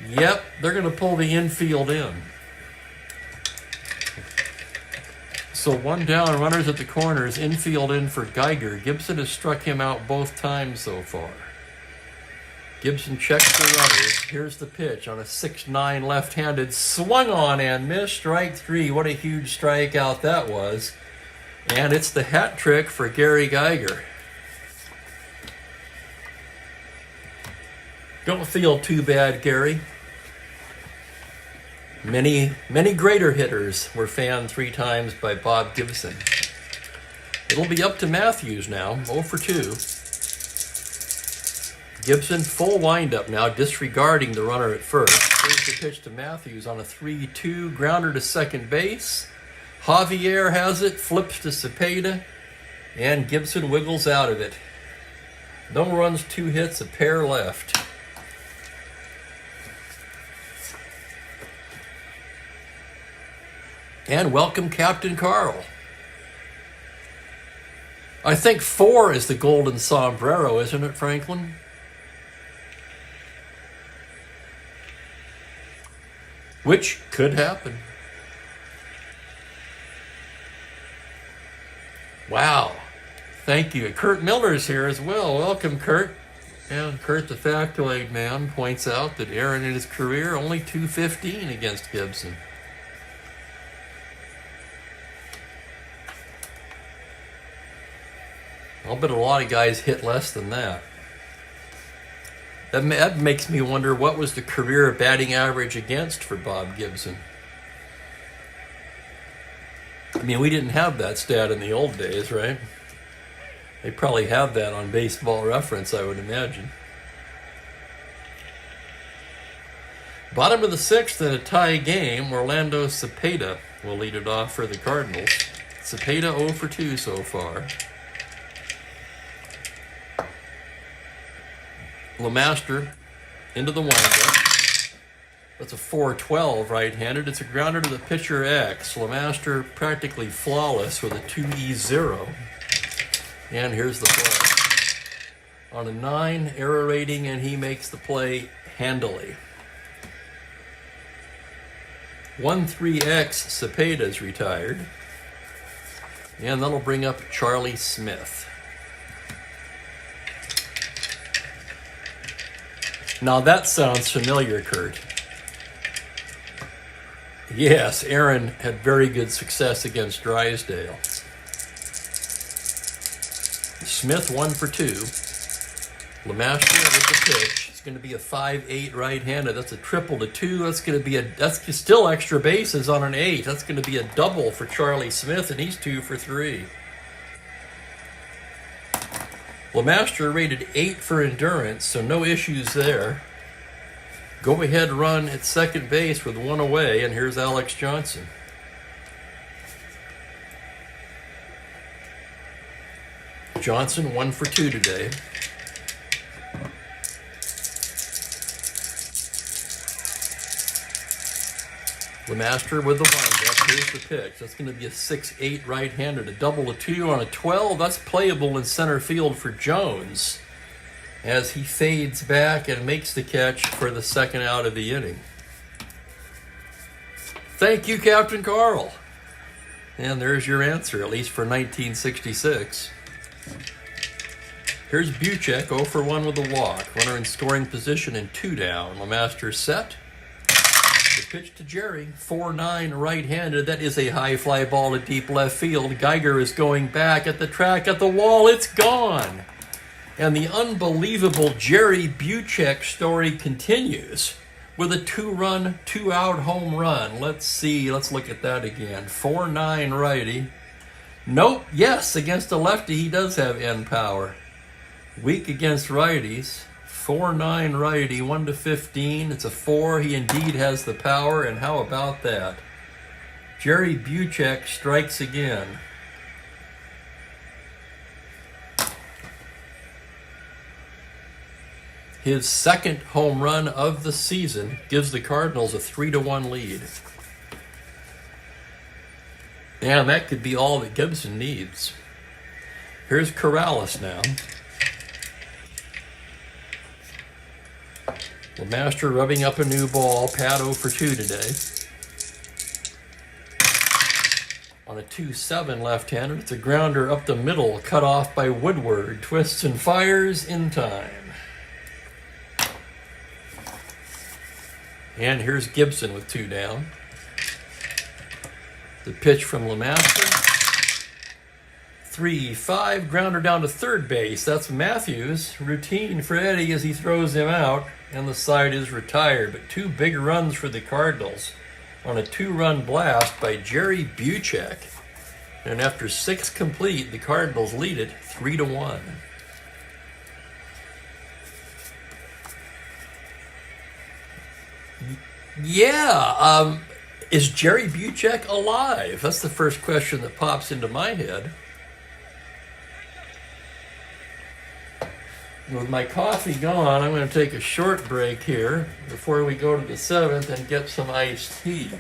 Yep, they're going to pull the infield in. So 1 down, runners at the corners, infield in for Geiger. Gibson has struck him out both times so far. Gibson checks the runners. Here's the pitch on a 6-9 left-handed, swung on and missed. Strike 3. What a huge strikeout that was. And it's the hat trick for Gary Geiger. Don't feel too bad, Gary. Many greater hitters were fanned 3 times by Bob Gibson. It'll be up to Matthews now, 0 for 2. Gibson, full windup now, disregarding the runner at first. Here's the pitch to Matthews on a 3-2, grounder to second base. Javier has it, flips to Cepeda, and Gibson wiggles out of it. No runs, 2 hits, a pair left. And welcome Captain Carl. I think 4 is the golden sombrero, isn't it, Franklin? Which could happen. Wow. Thank you. Kurt Miller's here as well. Welcome, Kurt. And Kurt, the factoid man, points out that Aaron in his career only .215 against Gibson. I'll bet a lot of guys hit less than that. That makes me wonder, what was the career batting average against for Bob Gibson? I mean, we didn't have that stat in the old days, right? They probably have that on Baseball Reference, I would imagine. Bottom of the 6th in a tie game, Orlando Cepeda will lead it off for the Cardinals. Cepeda 0 for 2 so far. LeMaster into the windup. That's a 4-12 right-handed. It's a grounder to the pitcher X. LeMaster practically flawless with a 2-0. And here's the play. On a 9 error rating, and he makes the play handily. 1-3X, Cepeda's retired. And that'll bring up Charlie Smith. Now that sounds familiar, Kurt. Yes, Aaron had very good success against Drysdale. Smith 1 for 2. LeMaster with the pitch. It's going to be a 5-8 right-handed. That's a triple to 2. That's still extra bases on an 8. That's going to be a double for Charlie Smith, and he's 2 for 3. LeMaster rated 8 for endurance, so no issues there. Go ahead run at second base with 1 away, and here's Alex Johnson. Johnson 1 for 2 today. LeMaster with the windup. Here's the pitch. That's going to be a 6-8 right-hander. A double a 2 on a 12. That's playable in center field for Jones as he fades back and makes the catch for the second out of the inning. Thank you, Captain Carl. And there's your answer, at least for 1966. Here's Buchek, 0 for 1 with a walk. Runner in scoring position and 2 down. LeMaster set. The pitch to Jerry, 4-9 right-handed. That is a high fly ball to deep left field. Geiger is going back at the track, at the wall. It's gone. And the unbelievable Jerry Buchek story continues with a 2-run, 2-out home run. Let's see. Let's look at that again. 4-9 righty. Nope. Yes, against a lefty, he does have end power. Weak against righties. 4-9 righty, 1-15. It's a 4. He indeed has the power. And how about that? Jerry Buchek strikes again. His second home run of the season gives the Cardinals a 3-1 lead. And that could be all that Gibson needs. Here's Corrales now. LeMaster rubbing up a new ball. Pat 0 for 2 today. On a 2-7 left-hander, it's a grounder up the middle, cut off by Woodward. Twists and fires in time. And here's Gibson with 2 down. The pitch from LeMaster. 3-5, grounder down to third base. That's Matthews. Routine for Eddie as he throws him out, and the side is retired. But 2 big runs for the Cardinals on a 2-run blast by Jerry Buchek. And after 6 complete, the Cardinals lead it 3-1. Yeah, is Jerry Buchek alive? That's the first question that pops into my head. With my coffee gone, I'm going to take a short break here before we go to the 7th and get some iced tea.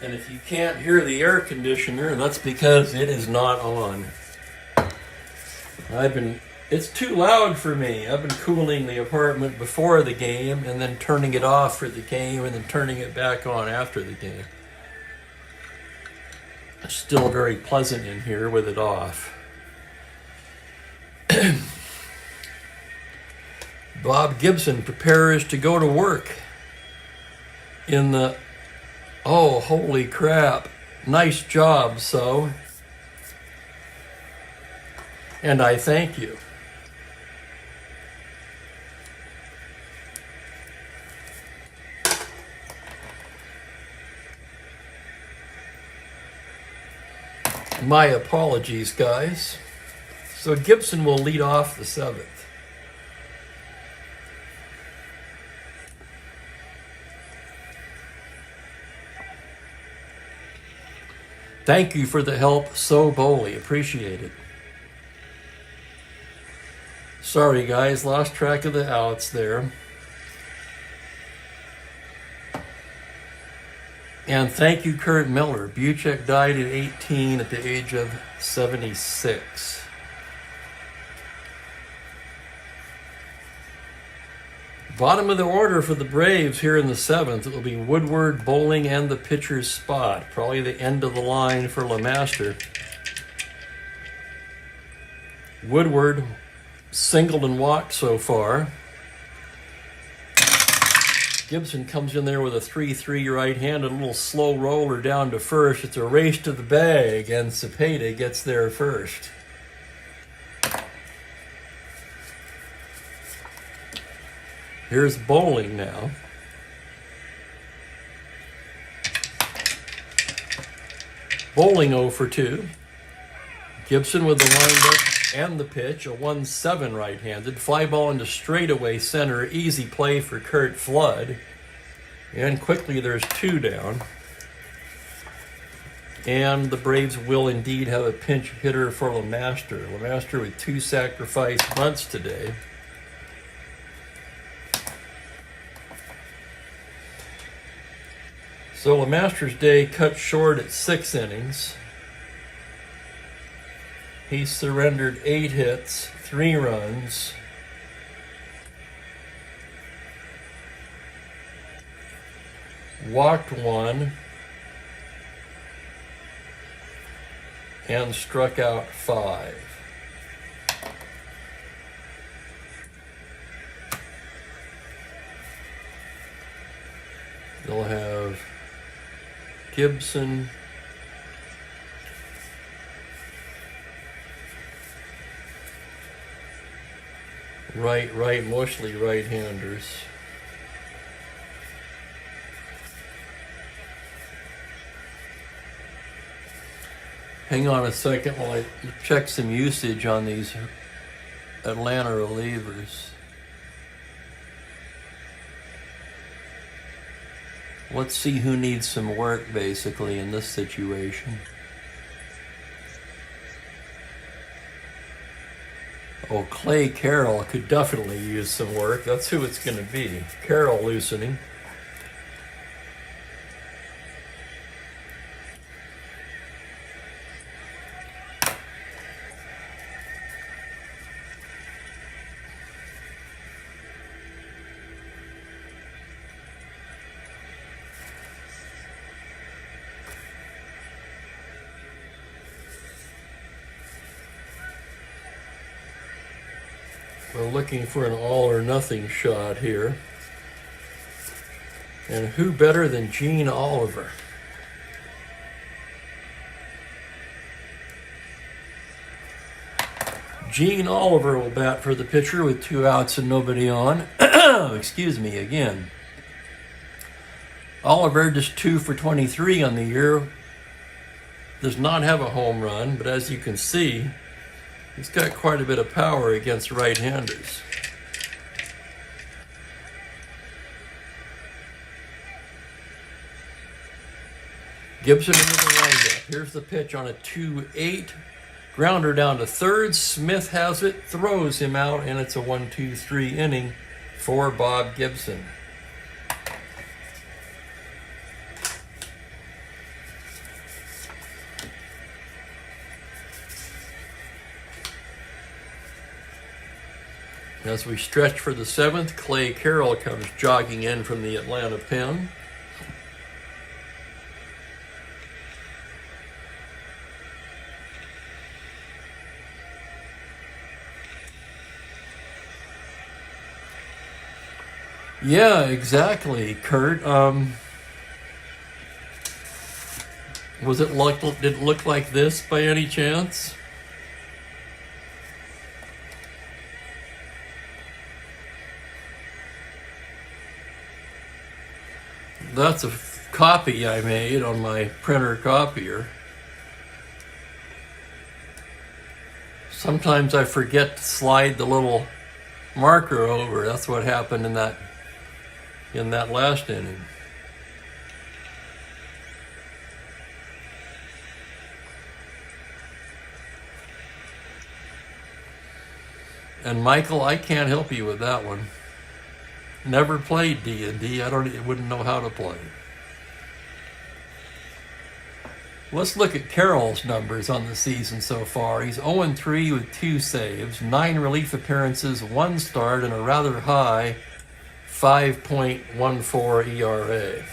And if you can't hear the air conditioner, that's because it is not on. It's too loud for me. I've been cooling the apartment before the game and then turning it off for the game and then turning it back on after the game. It's still very pleasant in here with it off. Bob Gibson prepares to go to work in the... Oh, holy crap. Nice job, so. And I thank you. My apologies, guys. So Gibson will lead off the 7th. Thank you for the help, so Bowley. Appreciate it. Sorry, guys. Lost track of the outs there. And thank you, Kurt Miller. Buchek died at 18 at the age of 76. Bottom of the order for the Braves here in the 7th. It will be Woodward, Bowling, and the pitcher's spot. Probably the end of the line for LeMaster. Woodward singled and walked so far. Gibson comes in there with a 3-3 right-handed, a little slow roller down to first. It's a race to the bag, and Cepeda gets there first. Here's Bowling now. Bowling 0 for 2. Gibson with the windup and the pitch, a 1-7 right-handed. Fly ball into straightaway center, easy play for Curt Flood. And quickly there's 2 down. And the Braves will indeed have a pinch hitter for LeMaster. LeMaster with 2 sacrifice bunts today. So LeMaster's day cut short at 6 innings. He surrendered 8 hits, 3 runs. Walked 1. And struck out 5. They'll have Gibson, right, mostly right-handers. Hang on a second while I check some usage on these Atlanta relievers. Let's see who needs some work, basically, in this situation. Oh, Clay Carroll could definitely use some work. That's who it's going to be. Carroll loosening. We're looking for an all or nothing shot here. And who better than Gene Oliver? Gene Oliver will bat for the pitcher with 2 outs and nobody on. Excuse me again. Oliver just 2 for 23 on the year. Does not have a home run, but as you can see, he's got quite a bit of power against right-handers. Gibson into the windup. Here's the pitch on a 2-8. Grounder down to third. Smith has it, throws him out, and it's a 1-2-3 inning for Bob Gibson. As we stretch for the 7th, Clay Carroll comes jogging in from the Atlanta pen. Yeah, exactly, Kurt. Did it look like this by any chance? That's a copy I made on my printer copier. Sometimes I forget to slide the little marker over. That's what happened in that last inning. And Michael, I can't help you with that one. Never played D&D. Wouldn't know how to play. Let's look at Carroll's numbers on the season so far. He's 0-3 with 2 saves, 9 relief appearances, 1 start, and a rather high 5.14 ERA.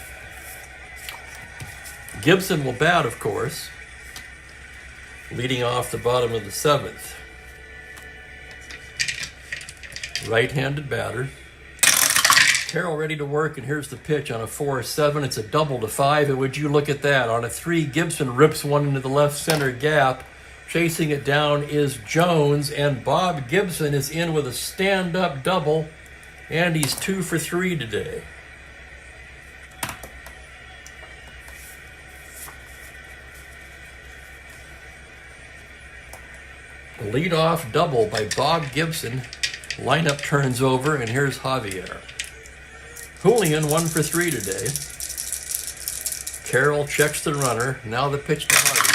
Gibson will bat, of course, leading off the bottom of the 7th. Right-handed batter. Carroll ready to work, and here's the pitch on a 4-7. It's a double to 5, and would you look at that? On a 3, Gibson rips one into the left center gap. Chasing it down is Jones, and Bob Gibson is in with a stand-up double, and he's 2 for 3 today. A leadoff double by Bob Gibson. Lineup turns over, and here's Javier. Julian 1 for 3 today. Carroll checks the runner. Now the pitch to Javier.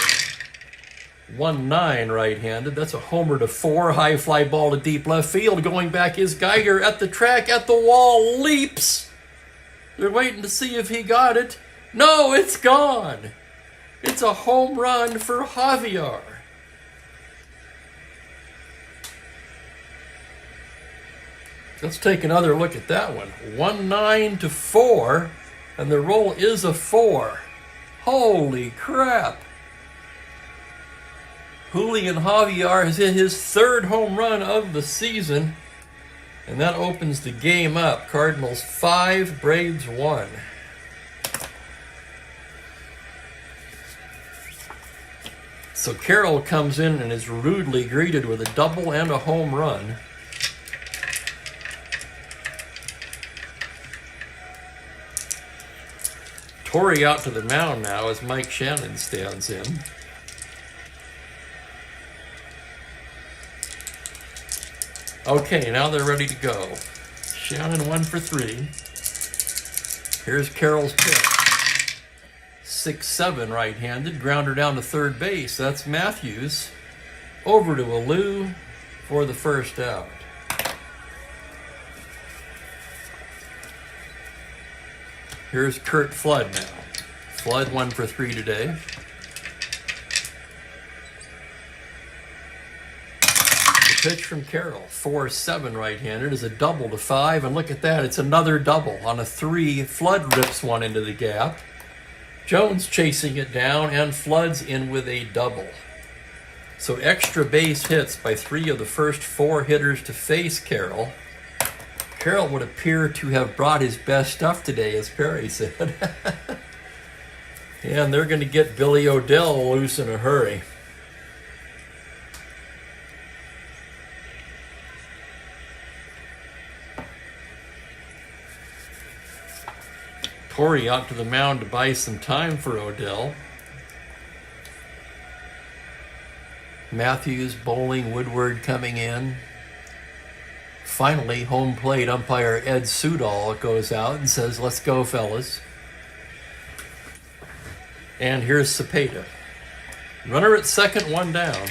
1-9 right-handed. That's a homer to 4. High fly ball to deep left field. Going back is Geiger at the track, at the wall, leaps. They're waiting to see if he got it. No, it's gone. It's a home run for Javier. Let's take another look at that one. 1-9 to 4, and the roll is a 4. Holy crap. Julian Javier has hit his 3rd home run of the season, and that opens the game up. Cardinals 5, Braves 1. So Carroll comes in and is rudely greeted with a double and a home run. Torrey out to the mound now as Mike Shannon stands in. Okay, now they're ready to go. Shannon 1 for 3. Here's Carroll's pitch. 6-7 right-handed. Grounder down to third base. That's Matthews. Over to Alou for the first out. Here's Kurt Flood now. Flood 1 for 3 today. The pitch from Carroll, 4-7 right-handed, is a double to 5, and look at that, it's another double. On a 3, Flood rips one into the gap. Jones chasing it down, and Flood's in with a double. So extra base hits by 3 of the first 4 hitters to face Carroll. Carroll would appear to have brought his best stuff today, as Perry said. And they're going to get Billy O'Dell loose in a hurry. Torrey out to the mound to buy some time for O'Dell. Matthews, Bowling, Woodward coming in. Finally, home plate umpire Ed Sudol goes out and says, "Let's go, fellas." And here's Cepeda. Runner at second, 1 down.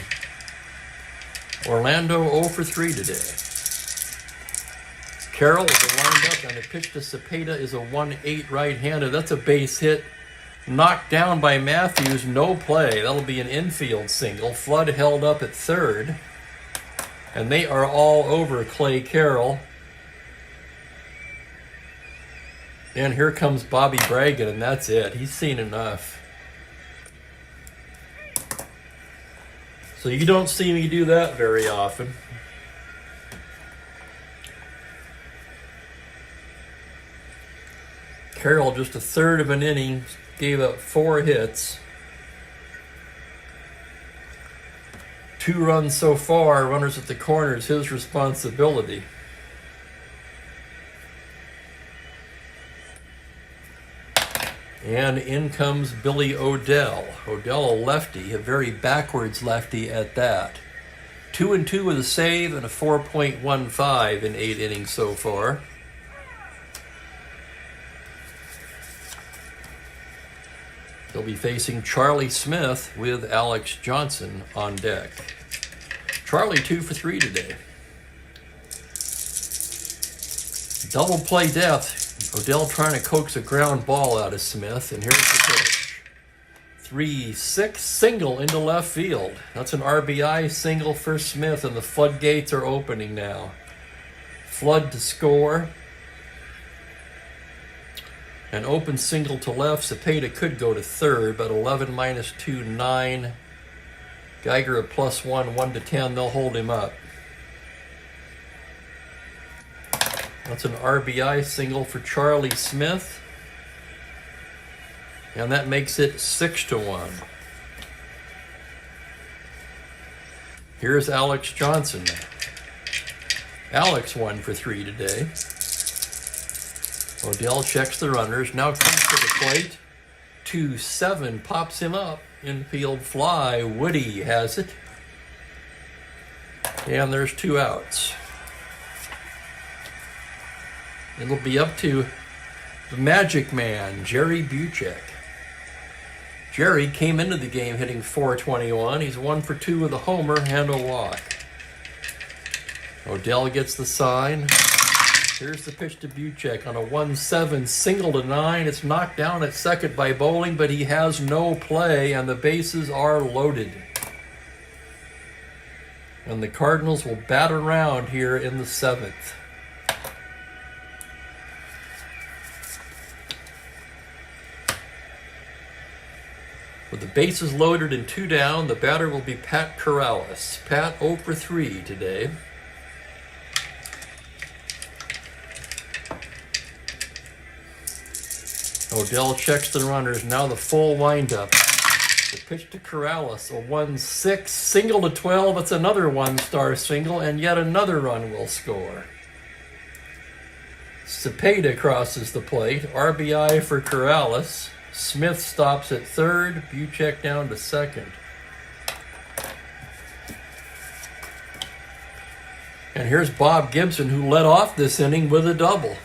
Orlando 0 for 3 today. Carroll is a wind-up, and the pitch to Cepeda is a 1-8 right-handed. That's a base hit. Knocked down by Matthews, no play. That'll be an infield single. Flood held up at third. And they are all over Clay Carroll. And here comes Bobby Bragan, and that's it. He's seen enough. So you don't see me do that very often. Carroll, just a third of an inning, gave up 4 hits. 2 runs so far, runners at the corners, his responsibility. And in comes Billy O'Dell. O'Dell, a lefty, a very backwards lefty at that. 2-2 with a save and a 4.15 in 8 innings so far. They'll be facing Charlie Smith with Alex Johnson on deck. Charlie 2 for 3 today. Double play death. O'Dell trying to coax a ground ball out of Smith, and here's the pitch. 3-6 single into left field. That's an RBI single for Smith, and the floodgates are opening now. Flood to score. An open single to left. Cepeda could go to third, but 11 minus 2, 9. Geiger a +1, 1 to 10. They'll hold him up. That's an RBI single for Charlie Smith. And that makes it 6-1. Here's Alex Johnson now. Alex 1 for 3 today. Odell checks the runners. Now comes to the plate. 2-7 pops him up. Infield fly. Woody has it. And there's 2 outs. It'll be up to the Magic Man, Jerry Buchek. Jerry came into the game hitting .421. He's 1 for 2 with a homer and a walk. Odell gets the sign. Here's the pitch to Buchek on a 1-7 single to 9. It's knocked down at second by Bowling, but he has no play, and the bases are loaded. And the Cardinals will bat around here in the 7th. With the bases loaded and 2 down, the batter will be Pat Corrales. Pat 0 for 3 today. Odell checks the runners. Now the full windup. The pitch to Corrales, a 1-6 single to 12. It's another 1-star single, and yet another run will score. Cepeda crosses the plate. RBI for Corrales. Smith stops at third. Buchek down to second. And here's Bob Gibson, who led off this inning with a double.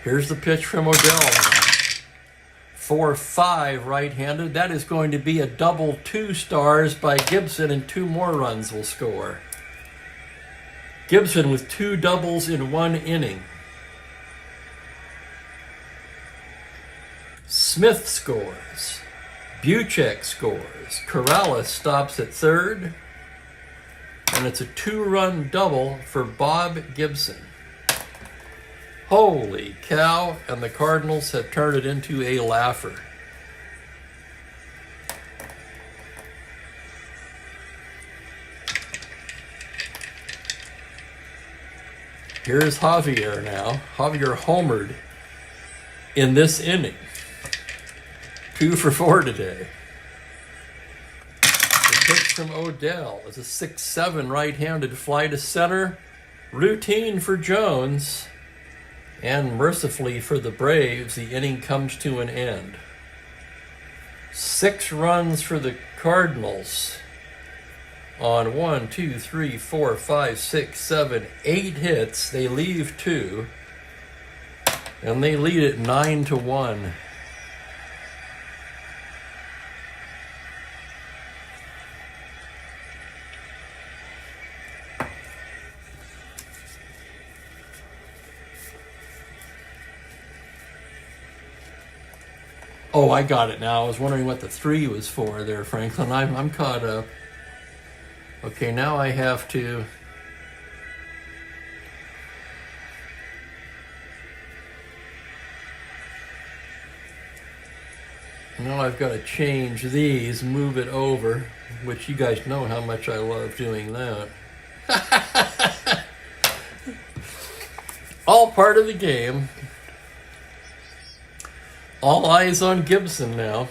Here's the pitch from Odell. 4-5 right-handed. That is going to be a double 2 stars by Gibson, and 2 more runs will score. Gibson with 2 doubles in 1 inning. Smith scores. Buchek scores. Corrales stops at third. And it's a 2-run double for Bob Gibson. Holy cow, and the Cardinals have turned it into a laugher. Here's Javier now. Javier homered in this inning. 2 for 4 today. The pitch from Odell is a 6-7 right-handed fly to center. Routine for Jones. And mercifully for the Braves, the inning comes to an end. 6 runs for the Cardinals on 1, 2, 3, 4, 5, 6, 7, 8 hits. They leave 2, and they lead it 9-1. Oh, I got it now. I was wondering what the 3 was for there, Franklin. I'm caught up. Okay, now I have to... Now I've got to change these, move it over, which you guys know how much I love doing that. All part of the game. All eyes on Gibson now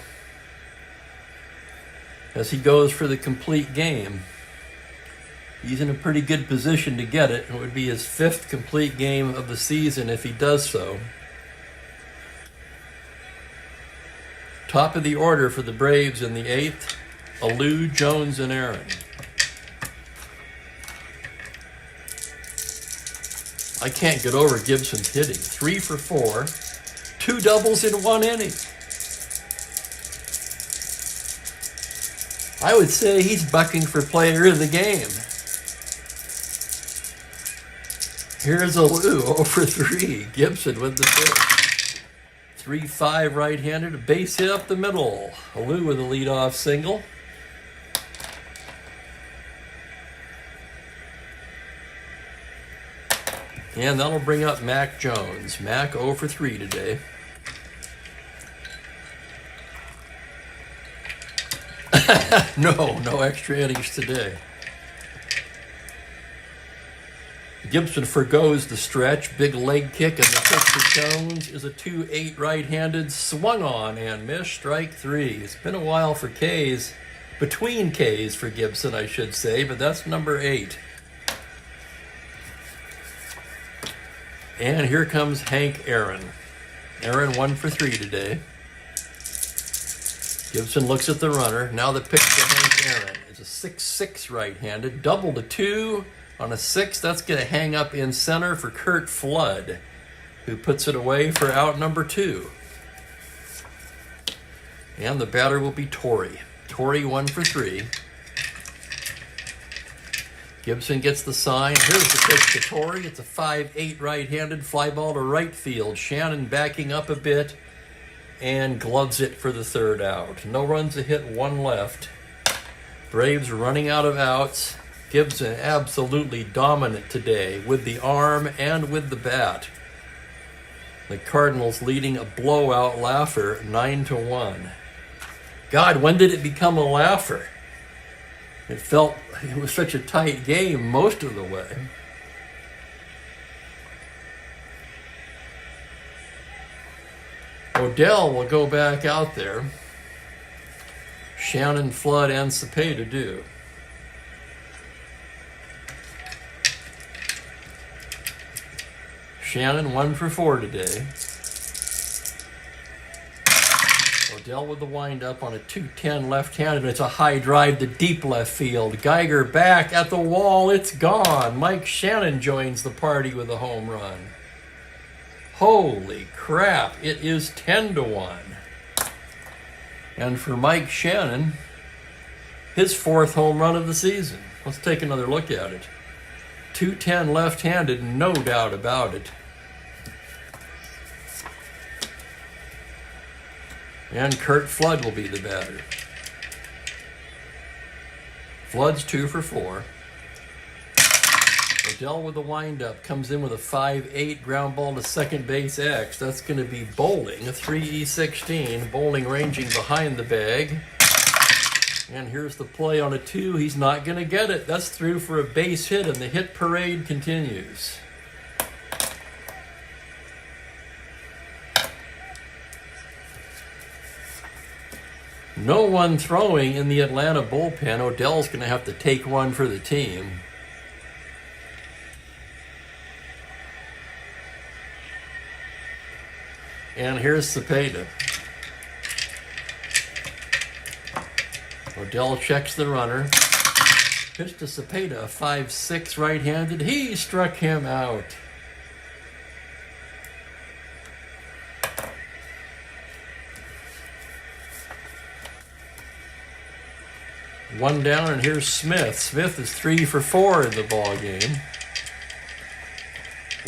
as he goes for the complete game. He's in a pretty good position to get it. It would be his 5th complete game of the season if he does so. Top of the order for the Braves in the 8th, Alou, Jones, and Aaron. I can't get over Gibson's hitting. 3 for 4. 2 doubles in 1 inning. I would say he's bucking for player of the game. Here's Alou, 0 for 3. Gibson with the pitch. 3-5 right-handed, a base hit up the middle. Alou with a leadoff single. And that'll bring up Mac Jones. Mac 0 for 3 today. No extra innings today. Gibson forgoes the stretch. Big leg kick, and the pitch to Jones is a 2-8 right-handed. Swung on and missed. Strike 3. It's been a while for Ks. Between Ks for Gibson, I should say, but that's number 8. And here comes Hank Aaron. Aaron 1 for 3 today. Gibson looks at the runner. Now the pitch to Hank Aaron. It's a 6-6 right-handed. Double to 2 on a 6. That's going to hang up in center for Curt Flood, who puts it away for out number 2. And the batter will be Torrey. Torrey 1 for 3. Gibson gets the sign. Here's the pitch to Torrey. It's a 5-8 right-handed fly ball to right field. Shannon backing up a bit and gloves it for the third out. No runs, a hit, 1 left. Braves running out of outs. Gibson absolutely dominant today with the arm and with the bat. The Cardinals leading a blowout laugher 9-1. God, when did it become a laugher? It was such a tight game most of the way. Odell will go back out there. Shannon, Flood, and Cepeda do. Shannon 1 for 4 today. Odell with the windup on a 2-10 left-handed. It's a high drive to deep left field. Geiger back at the wall. It's gone. Mike Shannon joins the party with a home run. Holy crap. It is 10-1. And for Mike Shannon, his 4th home run of the season. Let's take another look at it. 2-10 left-handed, no doubt about it. And Curt Flood will be the batter. Flood's 2 for 4. Odell with the windup comes in with a 5-8 ground ball to second base X. That's going to be Bowling, a 3E16. Bowling ranging behind the bag. And here's the play on a 2. He's not going to get it. That's through for a base hit, and the hit parade continues. No one throwing in the Atlanta bullpen. Odell's going to have to take one for the team. And here's Cepeda. Odell checks the runner. Pitch to Cepeda, a 5-6 right-handed. He struck him out. One down, and here's Smith. Smith is 3 for 4 in the ball game.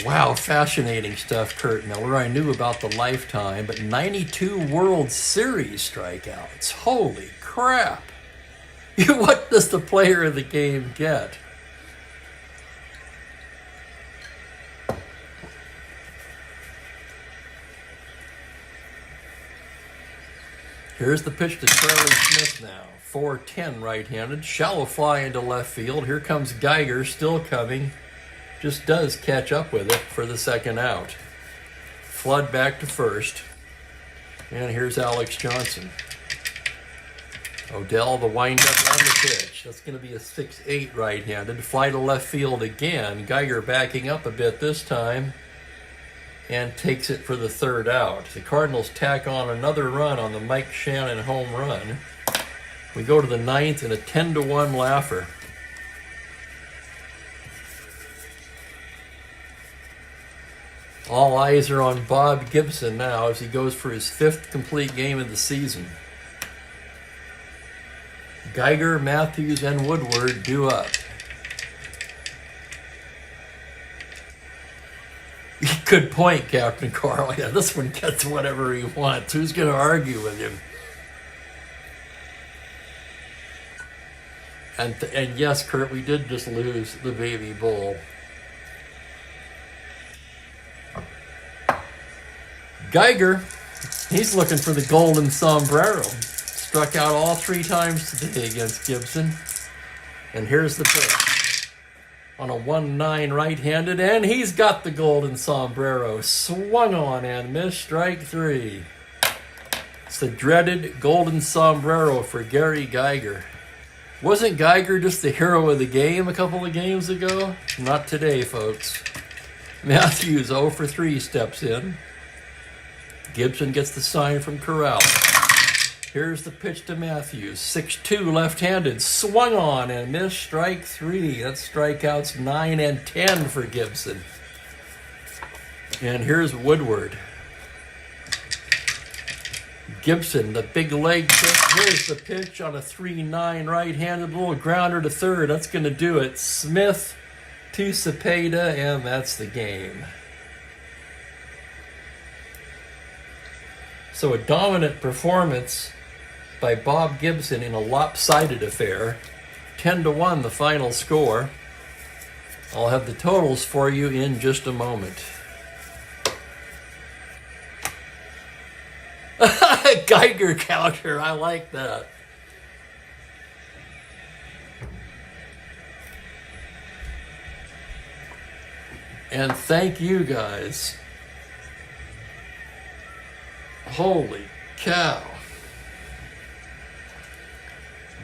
Wow, fascinating stuff, Curt Miller. I knew about the lifetime, but 92 World Series strikeouts. Holy crap. What does the player of the game get? Here's the pitch to Charlie Smith now. 4-10 right-handed. Shallow fly into left field. Here comes Geiger, still coming. Just does catch up with it for the second out. Flood back to first. And here's Alex Johnson. Odell, the windup on the pitch. That's going to be a 6-8 right-handed. Fly to left field again. Geiger backing up a bit this time and takes it for the third out. The Cardinals tack on another run on the Mike Shannon home run. We go to the 9th in a 10-1 laugher. All eyes are on Bob Gibson now as he goes for his 5th complete game of the season. Geiger, Matthews, and Woodward due up. Good point, Captain Carl. Yeah, this one gets whatever he wants. Who's going to argue with him? And yes, Curt, we did just lose the baby bull. Geiger, he's looking for the golden sombrero. Struck out all 3 times today against Gibson. And here's the pitch. On a 1-9 right-handed, and he's got the golden sombrero. Swung on and missed, strike 3. It's the dreaded golden sombrero for Gary Geiger. Wasn't Geiger just the hero of the game a couple of games ago? Not today, folks. Matthews 0 for 3 steps in. Gibson gets the sign from Corral. Here's the pitch to Matthews. 6-2 left-handed. Swung on and missed, strike 3. That's strikeouts 9 and 10 for Gibson. And here's Woodward. Gibson, the big leg pitch. Here's the pitch on a 3-9 right-handed little grounder to third. That's going to do it. Smith to Cepeda, and that's the game. So a dominant performance by Bob Gibson in a lopsided affair. 10-1 the final score. I'll have the totals for you in just a moment. Geiger counter, I like that. And thank you guys. Holy cow.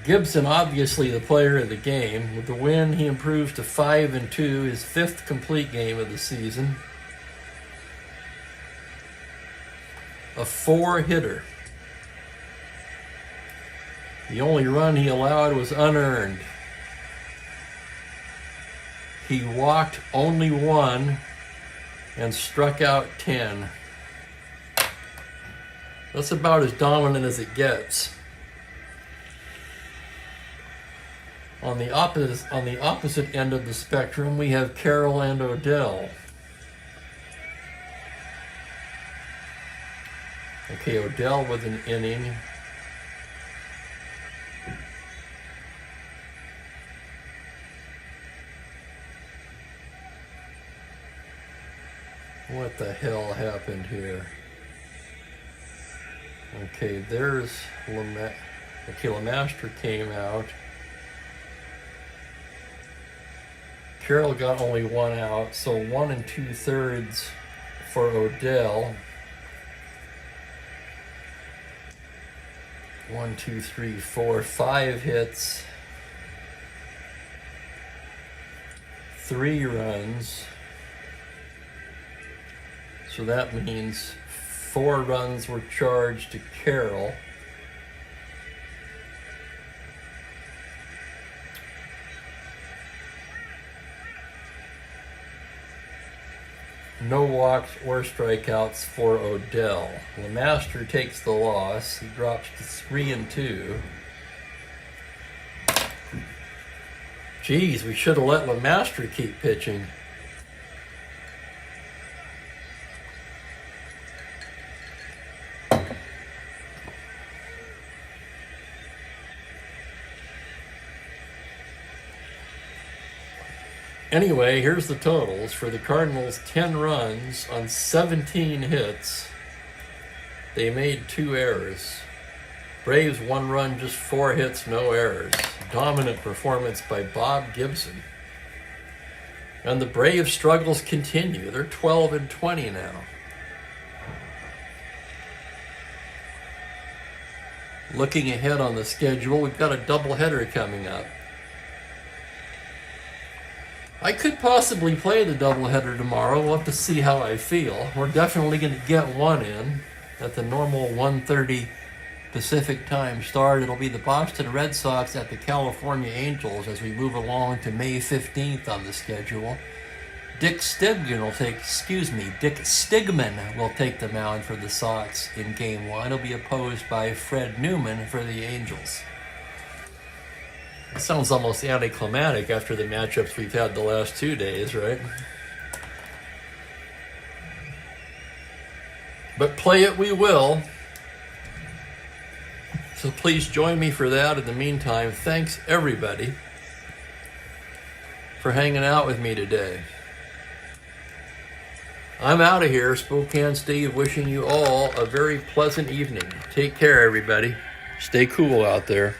Gibson, obviously the player of the game. With the win, he improves to 5-2, his 5th complete game of the season. A 4-hitter. The only run he allowed was unearned. He walked only 1 and struck out 10. That's about as dominant as it gets. On the opposite end of the spectrum, we have Carroll and Odell. Okay, Odell with an inning. What the hell happened here? Okay, there's Lemaster came out. Carroll got only 1 out, so 1 2/3 for Odell. 1, 2, 3, 4, 5 hits, 3 runs. So that means 4 runs were charged to Carroll. No walks or strikeouts for Odell. Lemaster takes the loss. He drops to 3-2. Geez, we should have let Lemaster keep pitching. Anyway, here's the totals. For the Cardinals, 10 runs on 17 hits. They made 2 errors. Braves, 1 run, just 4 hits, no errors. Dominant performance by Bob Gibson. And the Braves' struggles continue. They're 12-20 now. Looking ahead on the schedule, we've got a doubleheader coming up. I could possibly play the doubleheader tomorrow. We'll have to see how I feel. We're definitely going to get one in at the normal 1:30 Pacific time start. It'll be the Boston Red Sox at the California Angels as we move along to May 15th on the schedule. Dick Stigman will take the mound for the Sox in Game 1. He'll be opposed by Fred Newman for the Angels. It sounds almost anticlimactic after the matchups we've had the last 2 days, right? But play it we will. So please join me for that. In the meantime, thanks everybody for hanging out with me today. I'm out of here. Spokane Steve wishing you all a very pleasant evening. Take care, everybody. Stay cool out there.